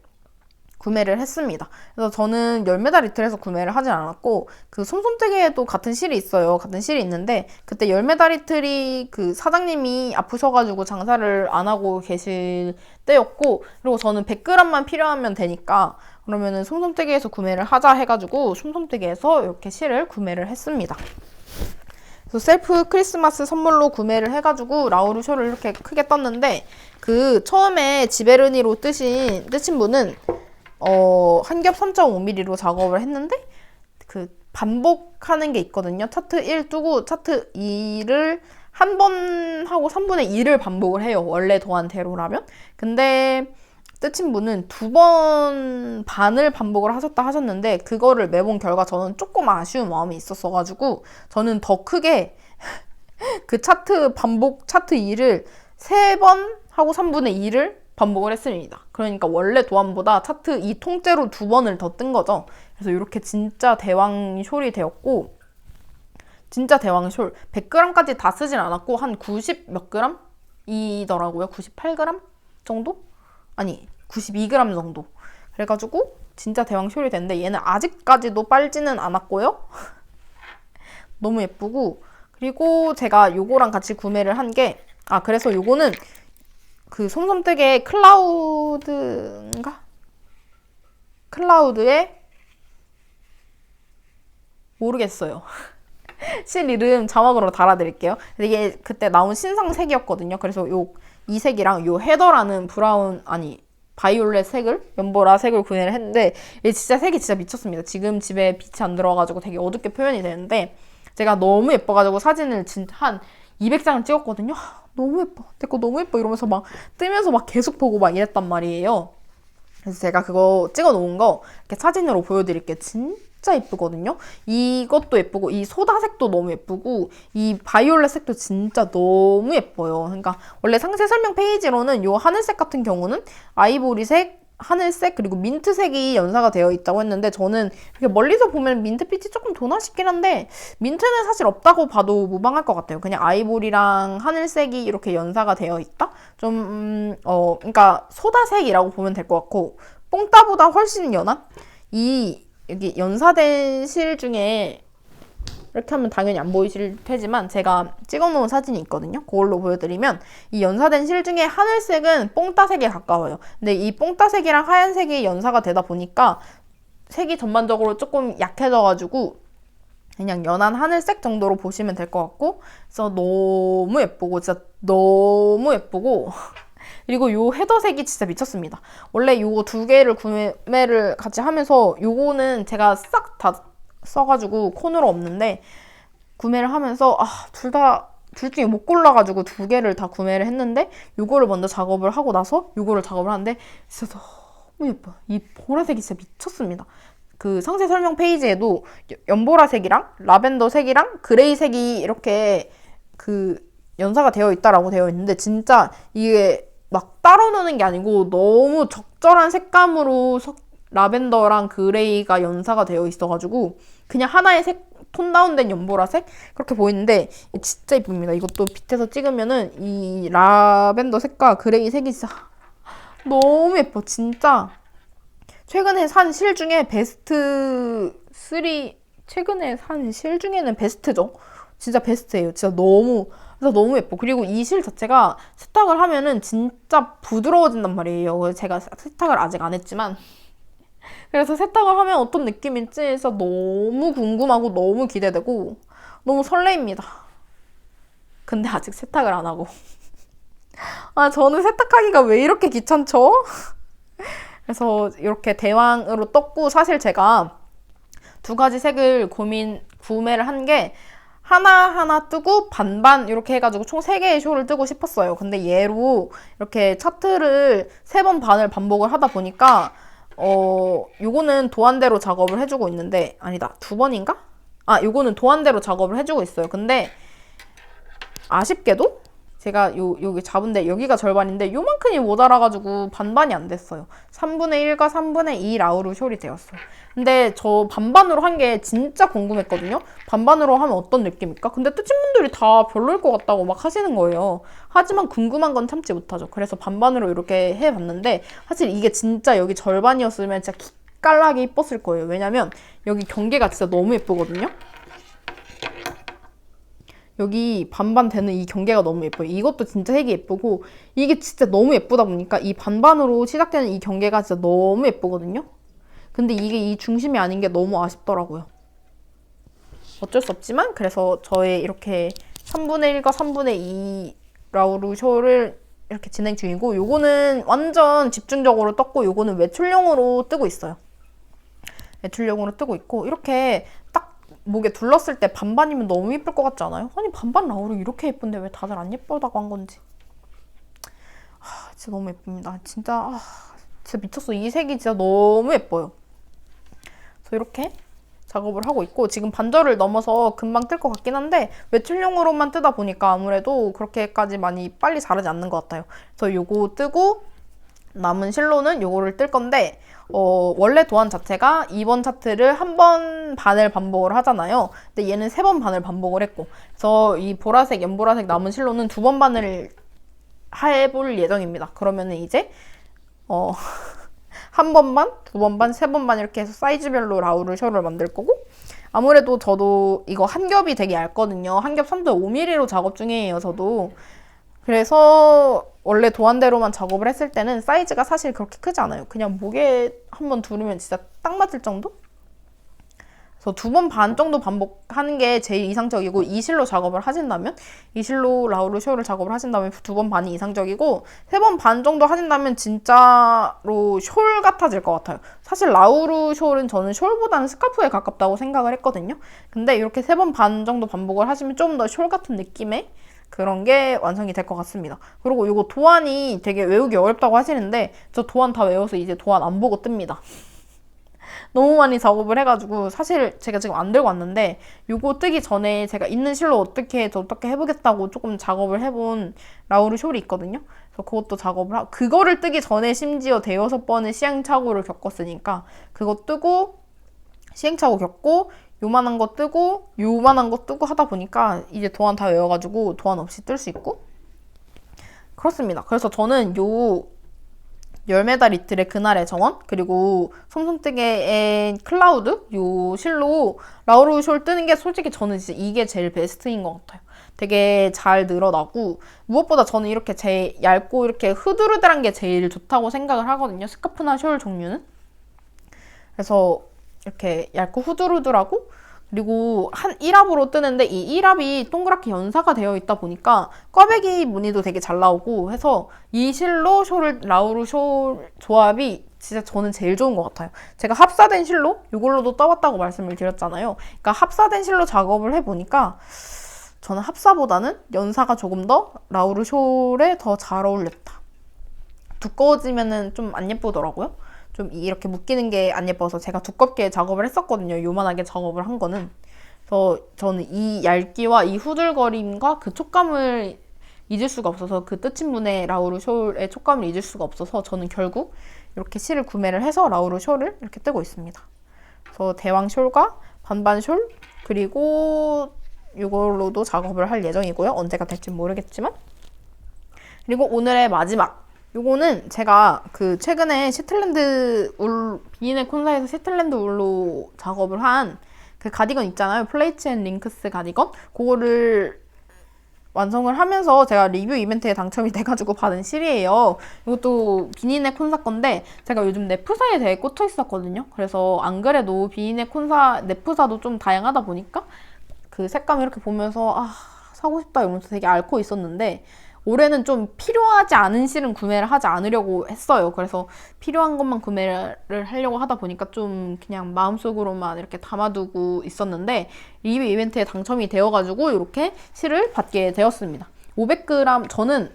구매를 했습니다. 그래서 저는 열매다 리틀에서 구매를 하진 않았고, 그 솜솜뜨개에도 같은 실이 있어요. 같은 실이 있는데, 그때 열매다 리틀이 그 사장님이 아프셔가지고 장사를 안 하고 계실 때였고, 그리고 저는 100g만 필요하면 되니까 그러면은 솜솜뜨개에서 구매를 하자 해가지고 솜솜뜨개에서 이렇게 실을 구매를 했습니다. 그래서 셀프 크리스마스 선물로 구매를 해가지고 라우루 숄을 이렇게 크게 떴는데, 그 처음에 지베르니로 뜨신 분은 한 겹 3.5mm로 작업을 했는데, 그 반복하는 게 있거든요. 차트 1 뜨고 차트 2를 한 번 하고 3분의 2를 반복을 해요. 원래 도안대로라면. 근데 뜨친 분은 2번 반을 반복을 하셨는데, 그거를 매본 결과 저는 조금 아쉬운 마음이 있었어가지고 저는 더 크게 그 차트 2를 3번 하고 3분의 2를 반복을 했습니다. 그러니까 원래 도안보다 차트 2 통째로 2번을 더 뜬 거죠. 그래서 이렇게 진짜 대왕 숄이 되었고, 진짜 대왕 숄 100g까지 다 쓰진 않았고 한 90 몇 g이더라고요. 98g 정도? 아니 92g 정도. 그래가지고 진짜 대왕 숄이 됐는데, 얘는 아직까지도 빨지는 않았고요. 너무 예쁘고, 그리고 제가 요거랑 같이 구매를 한 게, 그래서 요거는 그 솜솜뜨개 클라우드의 모르겠어요. 실 이름 자막으로 달아드릴게요. 이게 그때 나온 신상색이었거든요. 그래서 이 색이랑 요 헤더라는 브라운, 아니, 바이올렛 색을, 연보라 색을 구매를 했는데, 이게 진짜 색이 진짜 미쳤습니다. 지금 집에 빛이 안 들어와가지고 되게 어둡게 표현이 되는데, 제가 너무 예뻐가지고 사진을 진짜 한 200장을 찍었거든요. 너무 예뻐. 내 거 너무 예뻐. 이러면서 막 뜨면서 막 계속 보고 막 이랬단 말이에요. 그래서 제가 그거 찍어 놓은 거 이렇게 사진으로 보여드릴게요. 진짜 예쁘거든요. 이것도 예쁘고 이 소다색도 너무 예쁘고 이 바이올렛 색도 진짜 너무 예뻐요. 그러니까 원래 상세 설명 페이지로는 이 하늘색 같은 경우는 아이보리색, 하늘색 그리고 민트색이 연사가 되어 있다고 했는데 저는 이렇게 멀리서 보면 민트빛이 조금 도나 싶긴 한데 민트는 사실 없다고 봐도 무방할 것 같아요. 그냥 아이보리랑 하늘색이 이렇게 연사가 되어 있다? 그러니까 소다색이라고 보면 될 것 같고 뽕따보다 훨씬 연한? 여기 연사된 실 중에 이렇게 하면 당연히 안 보이실 테지만 제가 찍어놓은 사진이 있거든요. 그걸로 보여드리면 이 연사된 실 중에 하늘색은 뽕따색에 가까워요. 근데 이 뽕따색이랑 하얀색이 연사가 되다 보니까 색이 전반적으로 조금 약해져가지고 그냥 연한 하늘색 정도로 보시면 될 것 같고 그래서 너무 예쁘고 진짜 너무 예쁘고 그리고 요 헤더색이 진짜 미쳤습니다. 원래 요거 두 개를 구매를 같이 하면서 요거는 제가 싹 다 써가지고 코너로 없는데 구매를 하면서 둘 중에 못 골라가지고 두 개를 다 구매를 했는데 요거를 먼저 작업을 하고 나서 요거를 작업을 하는데 진짜 너무 예뻐요. 이 보라색이 진짜 미쳤습니다. 그 상세 설명 페이지에도 연보라색이랑 라벤더색이랑 그레이색이 이렇게 그 연사가 되어 있다라고 되어 있는데 진짜 이게 막 따로 노는 게 아니고 너무 적절한 색감으로 라벤더랑 그레이가 연사가 되어 있어가지고 그냥 하나의 톤 다운된 연보라색 그렇게 보이는데 진짜 이쁩니다. 이것도 빛에서 찍으면은 이 라벤더 색과 그레이 색이 진짜 너무 예뻐. 진짜 최근에 산 실 중에 베스트 3 최근에 산 실 중에는 베스트죠. 진짜 베스트예요. 진짜 너무 예뻐. 그리고 이 실 자체가 세탁을 하면은 진짜 부드러워진단 말이에요. 제가 세탁을 아직 안 했지만 그래서 세탁을 하면 어떤 느낌일지 진짜 너무 궁금하고 너무 기대되고 너무 설레입니다. 근데 아직 세탁을 안 하고 저는 세탁하기가 왜 이렇게 귀찮죠? 그래서 이렇게 대왕으로 떴고 사실 제가 두 가지 색을 구매를 한 게 하나하나 뜨고 반반 이렇게 해가지고 총 3개의 쇼를 뜨고 싶었어요. 근데 얘로 이렇게 차트를 3번 반을 반복을 하다 보니까 요거는 도안대로 작업을 해주고 있는데 아니다 2번인가? 요거는 도안대로 작업을 해주고 있어요. 근데 아쉽게도 제가 여기 잡은데 여기가 절반인데 요만큼이 모자라가지고 반반이 안 됐어요. 3분의 1과 3분의 2 라우르 숄이 되었어요. 근데 저 반반으로 한 게 진짜 궁금했거든요. 반반으로 하면 어떤 느낌일까? 근데 뜨신 분들이 다 별로일 것 같다고 막 하시는 거예요. 하지만 궁금한 건 참지 못하죠. 그래서 반반으로 이렇게 해봤는데 사실 이게 진짜 여기 절반이었으면 진짜 기깔나게 이뻤을 거예요. 왜냐면 여기 경계가 진짜 너무 예쁘거든요. 여기 반반 되는 이 경계가 너무 예뻐요. 이것도 진짜 색이 예쁘고 이게 진짜 너무 예쁘다 보니까 이 반반으로 시작되는 이 경계가 진짜 너무 예쁘거든요. 근데 이게 이 중심이 아닌 게 너무 아쉽더라고요. 어쩔 수 없지만 그래서 저의 이렇게 3분의 1과 3분의 2 라우르 숄을 이렇게 진행 중이고 요거는 완전 집중적으로 떴고 요거는 외출용으로 뜨고 있어요. 외출용으로 뜨고 있고 이렇게 딱 목에 둘렀을 때 반반이면 너무 예쁠 것 같지 않아요? 아니 반반 라우르 이렇게 예쁜데 왜 다들 안 예쁘다고 한 건지 진짜 너무 예쁩니다. 진짜 미쳤어. 이 색이 진짜 너무 예뻐요. 그래서 이렇게 작업을 하고 있고 지금 반절을 넘어서 금방 뜰 것 같긴 한데 외출용으로만 뜨다 보니까 아무래도 그렇게까지 많이 빨리 자라지 않는 것 같아요. 그래서 요거 뜨고 남은 실로는 요거를 뜰 건데 원래 도안 자체가 2번 차트를 한 번 반을 반복을 하잖아요. 근데 얘는 3번 반을 반복을 했고 그래서 이 보라색, 연보라색 남은 실로는 2번 반을 해볼 예정입니다. 그러면은 이제 한 번 반, 2번 반, 3번 반 이렇게 해서 사이즈별로 라우르 숄을 만들 거고 아무래도 저도 이거 한 겹이 되게 얇거든요. 한 겹 3.5mm로 작업 중이에요. 저도. 그래서 원래 도안대로만 작업을 했을 때는 사이즈가 사실 그렇게 크지 않아요. 그냥 목에 한번 두르면 진짜 딱 맞을 정도? 그래서 2번 반 정도 반복하는 게 제일 이상적이고, 이 실로 작업을 하신다면, 이 실로 라우르 숄을 작업을 하신다면 2번 반이 이상적이고, 3번 반 정도 하신다면 진짜로 숄 같아질 것 같아요. 사실 라우르 숄은 저는 숄보다는 스카프에 가깝다고 생각을 했거든요. 근데 이렇게 3번 반 정도 반복을 하시면 좀 더 숄 같은 느낌의 그런 게 완성이 될 것 같습니다. 그리고 이거 도안이 되게 외우기 어렵다고 하시는데, 저 도안 다 외워서 이제 도안 안 보고 뜹니다. 너무 많이 작업을 해가지고, 사실 제가 지금 안 들고 왔는데, 요거 뜨기 전에 제가 있는 실로 어떻게 해보겠다고 조금 작업을 해본 라우르 숄이 있거든요. 그래서 그것도 작업을 하고, 그거를 뜨기 전에 심지어 대여섯 번의 시행착오를 겪었으니까, 그거 뜨고 시행착오 겪고, 요만한 거 뜨고 요만한 거 뜨고 하다 보니까 이제 도안 다 외워가지고 도안 없이 뜰 수 있고 그렇습니다. 그래서 저는 요 열매달 이틀의 그날의 정원, 그리고 솜솜뜨개의 클라우드, 요 실로 라우르 숄 뜨는 게 솔직히 저는 진짜 이게 제일 베스트인 것 같아요. 되게 잘 늘어나고, 무엇보다 저는 이렇게 제일 얇고 이렇게 흐드르드한 게 제일 좋다고 생각을 하거든요. 스카프나 숄 종류는. 그래서 이렇게 얇고 후두루두라고, 그리고 한 1합으로 뜨는데 이 1합이 동그랗게 연사가 되어 있다 보니까 꽈배기 무늬도 되게 잘 나오고 해서 이 실로 숄을 라우르 숄 조합이 진짜 저는 제일 좋은 것 같아요. 제가 합사된 실로 이걸로도 떠봤다고 말씀을 드렸잖아요. 그러니까 합사된 실로 작업을 해보니까 저는 합사보다는 연사가 조금 더 라우르 숄에 더 잘 어울렸다. 두꺼워지면은 좀 안 예쁘더라고요. 좀 이렇게 묶이는 게 안 예뻐서 제가 두껍게 작업을 했었거든요. 요만하게 작업을 한 거는. 그래서 저는 이 얇기와 이 후들거림과 그 촉감을 잊을 수가 없어서, 그 뜨친문의 라우르 숄의 촉감을 잊을 수가 없어서 저는 결국 이렇게 실을 구매를 해서 라우르 숄을 이렇게 뜨고 있습니다. 그래서 대왕 숄과 반반 숄, 그리고 이걸로도 작업을 할 예정이고요. 언제가 될지 모르겠지만. 그리고 오늘의 마지막, 요거는 제가 그 최근에 시틀랜드 울, 비인의 콘사에서 시틀랜드 울로 작업을 한 그 가디건 있잖아요. 플레이츠 앤 링크스 가디건. 그거를 완성을 하면서 제가 리뷰 이벤트에 당첨이 돼가지고 받은 실이에요. 이것도 비인의 콘사 건데, 제가 요즘 네프사에 대해 꽂혀 있었거든요. 그래서 안 그래도 비인의 콘사 네프사도 좀 다양하다 보니까 그 색감 이렇게 보면서 사고 싶다 이러면서 되게 앓고 있었는데, 올해는 좀 필요하지 않은 실은 구매를 하지 않으려고 했어요. 그래서 필요한 것만 구매를 하려고 하다 보니까 좀 그냥 마음속으로만 이렇게 담아두고 있었는데, 리뷰 이벤트에 당첨이 되어가지고 이렇게 실을 받게 되었습니다. 500g, 저는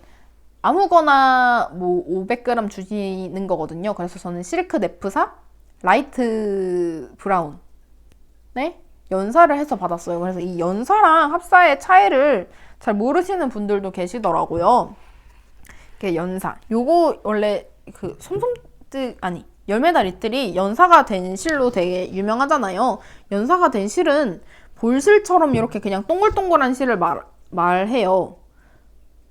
아무거나 뭐 500g 주시는 거거든요. 그래서 저는 실크 네프사 라이트 브라운 연사를 해서 받았어요. 그래서 이 연사랑 합사의 차이를 잘 모르시는 분들도 계시더라고요. 이렇게 연사. 요거 원래 그 열매달 이틀이 연사가 된 실로 되게 유명하잖아요. 연사가 된 실은 볼실처럼 이렇게 그냥 동글동글한 실을 말해요.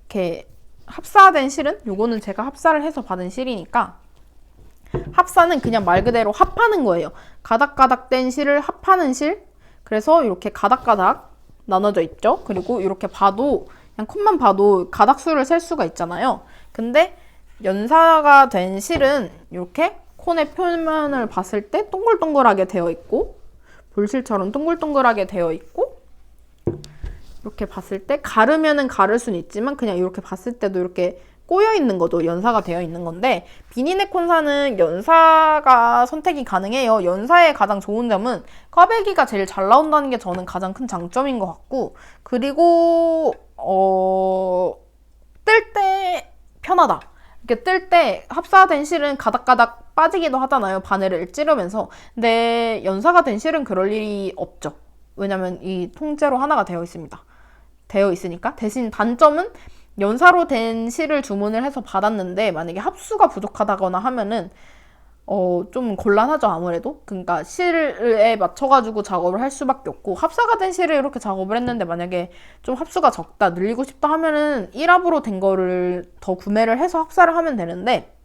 이렇게 합사된 실은, 요거는 제가 합사를 해서 받은 실이니까, 합사는 그냥 말 그대로 합하는 거예요. 가닥가닥 된 실을 합하는 실. 그래서 이렇게 가닥가닥 나눠져 있죠. 그리고 이렇게 봐도, 그냥 컷만 봐도 가닥수를 셀 수가 있잖아요. 근데 연사가 된 실은 이렇게 콘의 표면을 봤을 때 동글동글하게 되어 있고, 볼실처럼 동글동글하게 되어 있고, 이렇게 봤을 때 가르면은 가를 수는 있지만 그냥 이렇게 봤을 때도 이렇게 꼬여 있는 거죠. 연사가 되어 있는 건데, 비니네 콘사는 연사가 선택이 가능해요. 연사의 가장 좋은 점은 꽈배기가 제일 잘 나온다는 게 저는 가장 큰 장점인 것 같고, 그리고 뜰 때 편하다. 이렇게 뜰 때 합사된 실은 가닥가닥 빠지기도 하잖아요. 바늘을 찌르면서. 근데 연사가 된 실은 그럴 일이 없죠. 왜냐면 이 통째로 하나가 되어 있으니까. 대신 단점은 연사로 된 실을 주문을 해서 받았는데, 만약에 합수가 부족하다거나 하면은 좀 곤란하죠, 아무래도. 그러니까 실에 맞춰가지고 작업을 할 수밖에 없고, 합사가 된 실을 이렇게 작업을 했는데 만약에 좀 합수가 적다, 늘리고 싶다 하면은 1합으로 된 거를 더 구매를 해서 합사를 하면 되는데,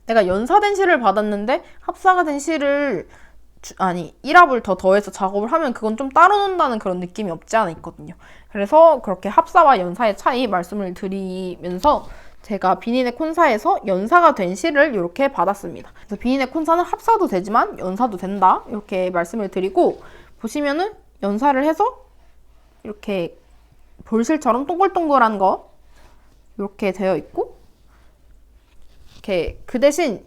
내가 연사된 실을 받았는데 합사가 된 실을 1합을 더 더해서 작업을 하면 그건 좀 따로 논다는 그런 느낌이 없지 않아 있거든요. 그래서 그렇게 합사와 연사의 차이 말씀을 드리면서 제가 비니네 콘사에서 연사가 된 실을 이렇게 받았습니다. 그래서 비니네 콘사는 합사도 되지만 연사도 된다 이렇게 말씀을 드리고, 보시면은 연사를 해서 이렇게 볼실처럼 동글동글한 거 이렇게 되어 있고, 이렇게 그 대신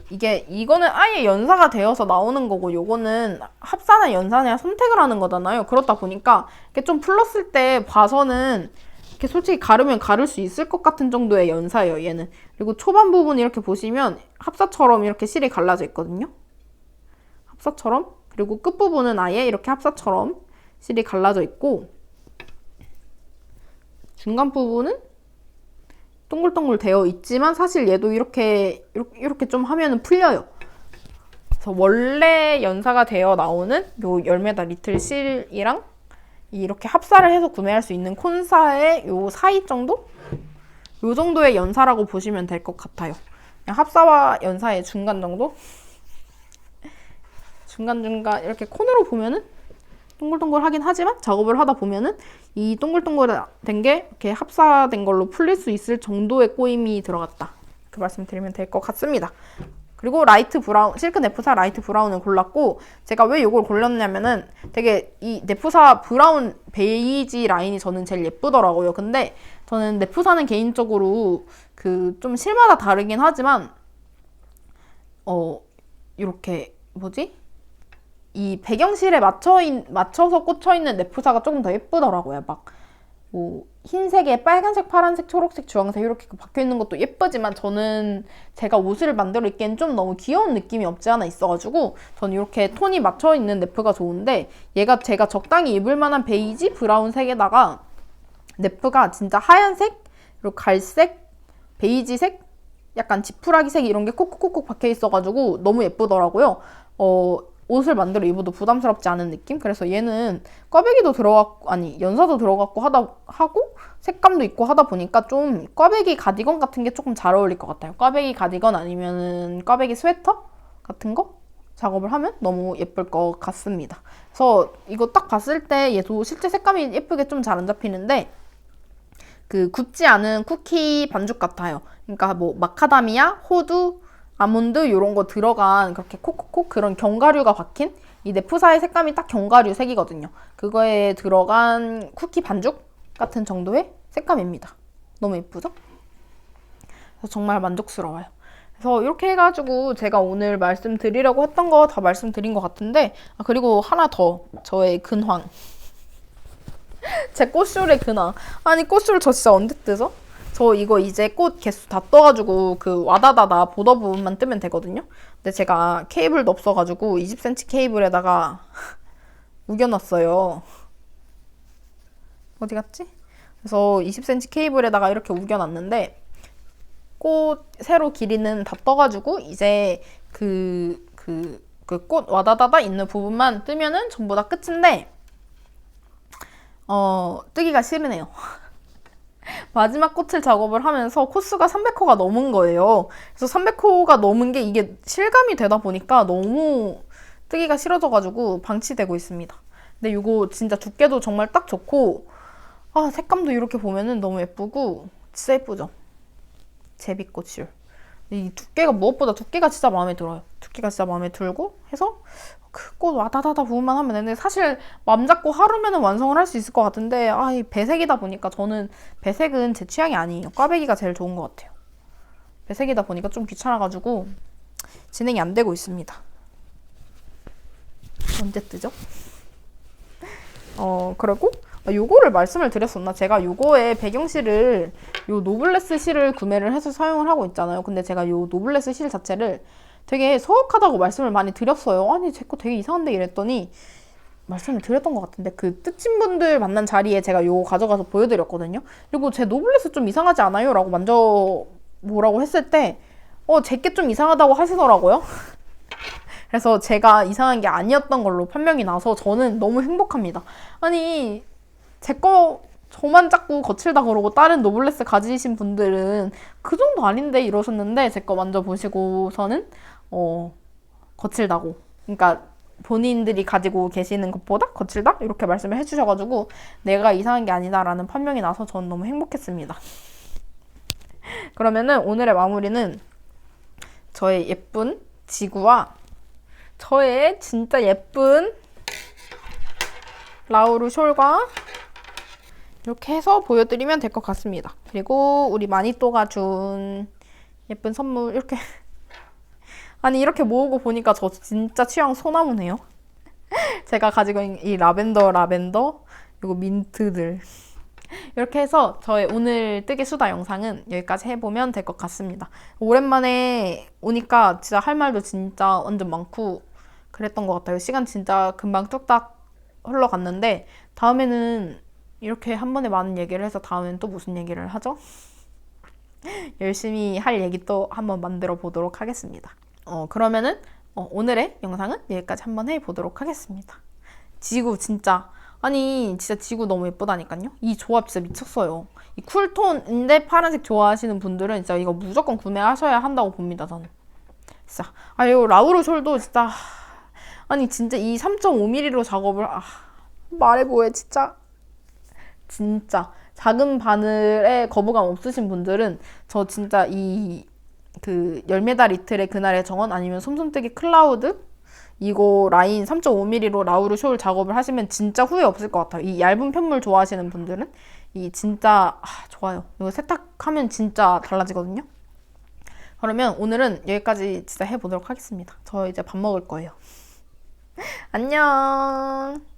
이거는 아예 연사가 되어서 나오는 거고, 요거는 합사나 연사냐 선택을 하는 거잖아요. 그렇다 보니까 이렇게 좀 풀렀을 때 봐서는 이렇게 솔직히 가르면 가를 수 있을 것 같은 정도의 연사예요, 얘는. 그리고 초반 부분 이렇게 보시면 합사처럼 이렇게 실이 갈라져 있거든요. 합사처럼. 그리고 끝부분은 아예 이렇게 합사처럼 실이 갈라져 있고, 중간 부분은 동글동글 되어 있지만 사실 얘도 이렇게 좀 하면은 풀려요. 그래서 원래 연사가 되어 나오는 요 열매다 리틀 실이랑 이렇게 합사를 해서 구매할 수 있는 콘사의 요 사이 정도? 요 정도의 연사라고 보시면 될 것 같아요. 그냥 합사와 연사의 중간 정도? 중간중간 이렇게 콘으로 보면은 동글동글하긴 하지만 작업을 하다 보면은 이 동글동글된 게 이렇게 합사된 걸로 풀릴 수 있을 정도의 꼬임이 들어갔다. 그 말씀드리면 될 것 같습니다. 그리고 라이트 브라운, 실크 네프사 라이트 브라운을 골랐고, 제가 왜 이걸 골랐냐면은 되게 이 네프사 브라운 베이지 라인이 저는 제일 예쁘더라고요. 근데 저는 네프사는 개인적으로 그 좀 실마다 다르긴 하지만 이렇게 이 배경실에 맞춰서 꽂혀있는 네프사가 조금 더 예쁘더라고요. 막 뭐 흰색에 빨간색, 파란색, 초록색, 주황색 이렇게 박혀있는 것도 예쁘지만, 저는 제가 옷을 만들어 입기엔 좀 너무 귀여운 느낌이 없지 않아 있어가지고 저는 이렇게 톤이 맞춰있는 네프가 좋은데, 얘가 제가 적당히 입을 만한 베이지, 브라운색에다가 네프가 진짜 하얀색, 그리고 갈색, 베이지색, 약간 지푸라기색 이런 게 콕콕콕콕 박혀있어가지고 너무 예쁘더라고요. 옷을 만들어 입어도 부담스럽지 않은 느낌? 그래서 얘는 꽈배기도 들어갔고, 아니 연사도 들어갔고 하고 색감도 있고 하다 보니까 좀 꽈배기 가디건 같은 게 조금 잘 어울릴 것 같아요. 꽈배기 가디건 아니면은 꽈배기 스웨터 같은 거 작업을 하면 너무 예쁠 것 같습니다. 그래서 이거 딱 봤을 때 얘도 실제 색감이 예쁘게 좀 잘 안 잡히는데, 그 굽지 않은 쿠키 반죽 같아요. 그러니까 뭐 마카다미아, 호두, 아몬드 이런 거 들어간 그렇게 콕콕콕 그런 견과류가 박힌 이 네프사의 색감이 딱 견과류 색이거든요. 그거에 들어간 쿠키 반죽 같은 정도의 색감입니다. 너무 예쁘죠? 그래서 정말 만족스러워요. 그래서 이렇게 해가지고 제가 오늘 말씀드리려고 했던 거 다 말씀드린 것 같은데, 그리고 하나 더, 저의 근황. 제 꽃술의 근황. 아니 꽃술 저 진짜 언제 뜨죠? 저 이거 이제 꽃 개수 다 떠가지고 그 와다다다 보더 부분만 뜨면 되거든요. 근데 제가 케이블도 없어가지고 20cm 케이블에다가 우겨놨어요. 어디 갔지? 그래서 20cm 케이블에다가 이렇게 우겨놨는데, 꽃 세로 길이는 다 떠가지고 이제 그 꽃 와다다다 있는 부분만 뜨면은 전부 다 끝인데, 뜨기가 싫으네요. 마지막 꽃을 작업을 하면서 코스가 300호가 넘은 거예요. 그래서 300호가 넘은 게 이게 실감이 되다 보니까 너무 뜨기가 싫어져가지고 방치되고 있습니다. 근데 이거 진짜 두께도 정말 딱 좋고, 색감도 이렇게 보면은 너무 예쁘고 진짜 예쁘죠? 제비꽃술. 이 두께가 무엇보다 두께가 진짜 마음에 들어요. 두께가 진짜 마음에 들고 해서 그 꽃 와다다다 부분만 하면 되는데, 사실 맘 잡고 하루면은 완성을 할 수 있을 것 같은데, 이 배색이다 보니까 저는 배색은 제 취향이 아니에요. 꽈배기가 제일 좋은 것 같아요. 배색이다 보니까 좀 귀찮아가지고 진행이 안 되고 있습니다. 언제 뜨죠? 그리고 요거를 말씀을 드렸었나? 제가 요거의 배경실을, 요 노블레스 실을 구매를 해서 사용을 하고 있잖아요. 근데 제가 요 노블레스 실 자체를 되게 소박하다고 말씀을 많이 드렸어요. 아니 제 거 되게 이상한데 이랬더니 말씀을 드렸던 것 같은데, 그 뜻진 분들 만난 자리에 제가 요거 가져가서 보여드렸거든요. 그리고 제 노블레스 좀 이상하지 않아요? 라고 뭐라고 했을 때 제게 좀 이상하다고 하시더라고요. 그래서 제가 이상한 게 아니었던 걸로 판명이 나서 저는 너무 행복합니다. 아니 제 거 저만 자꾸 거칠다 그러고 다른 노블레스 가지신 분들은 그 정도 아닌데 이러셨는데, 제 거 만져보시고서는 거칠다고, 그러니까 본인들이 가지고 계시는 것보다 거칠다? 이렇게 말씀을 해주셔가지고 내가 이상한 게 아니다라는 판명이 나서 저는 너무 행복했습니다. 그러면은 오늘의 마무리는 저의 예쁜 지구와 저의 진짜 예쁜 라우르 숄과 이렇게 해서 보여드리면 될 것 같습니다. 그리고 우리 마니또가 준 예쁜 선물 이렇게 아니 이렇게 모으고 보니까 저 진짜 취향 소나무네요. 제가 가지고 있는 이 라벤더 그리고 민트들 이렇게 해서 저의 오늘 뜨개 수다 영상은 여기까지 해보면 될 것 같습니다. 오랜만에 오니까 진짜 할 말도 진짜 완전 많고 그랬던 것 같아요. 시간 진짜 금방 뚝딱 흘러갔는데 다음에는 이렇게 한 번에 많은 얘기를 해서 다음엔 또 무슨 얘기를 하죠? 열심히 할 얘기 또 한번 만들어 보도록 하겠습니다. 그러면은 오늘의 영상은 여기까지 한번 해보도록 하겠습니다. 지구 진짜 아니 진짜 지구 너무 예쁘다니까요. 이 조합 진짜 미쳤어요. 이 쿨톤인데 파란색 좋아하시는 분들은 진짜 이거 무조건 구매하셔야 한다고 봅니다. 저는 진짜 이거 라우르 숄도 진짜 아니 진짜 이 3.5mm로 작업을 말해 뭐해 진짜 작은 바늘에 거부감 없으신 분들은 저 진짜 이 그 열매달 이틀의 그날의 정원 아니면 솜솜뜨기 클라우드 이거 라인 3.5mm로 라우르 숄 작업을 하시면 진짜 후회 없을 것 같아요. 이 얇은 편물 좋아하시는 분들은 이 진짜 좋아요. 이거 세탁하면 진짜 달라지거든요. 그러면 오늘은 여기까지 진짜 해보도록 하겠습니다. 저 이제 밥 먹을 거예요. 안녕.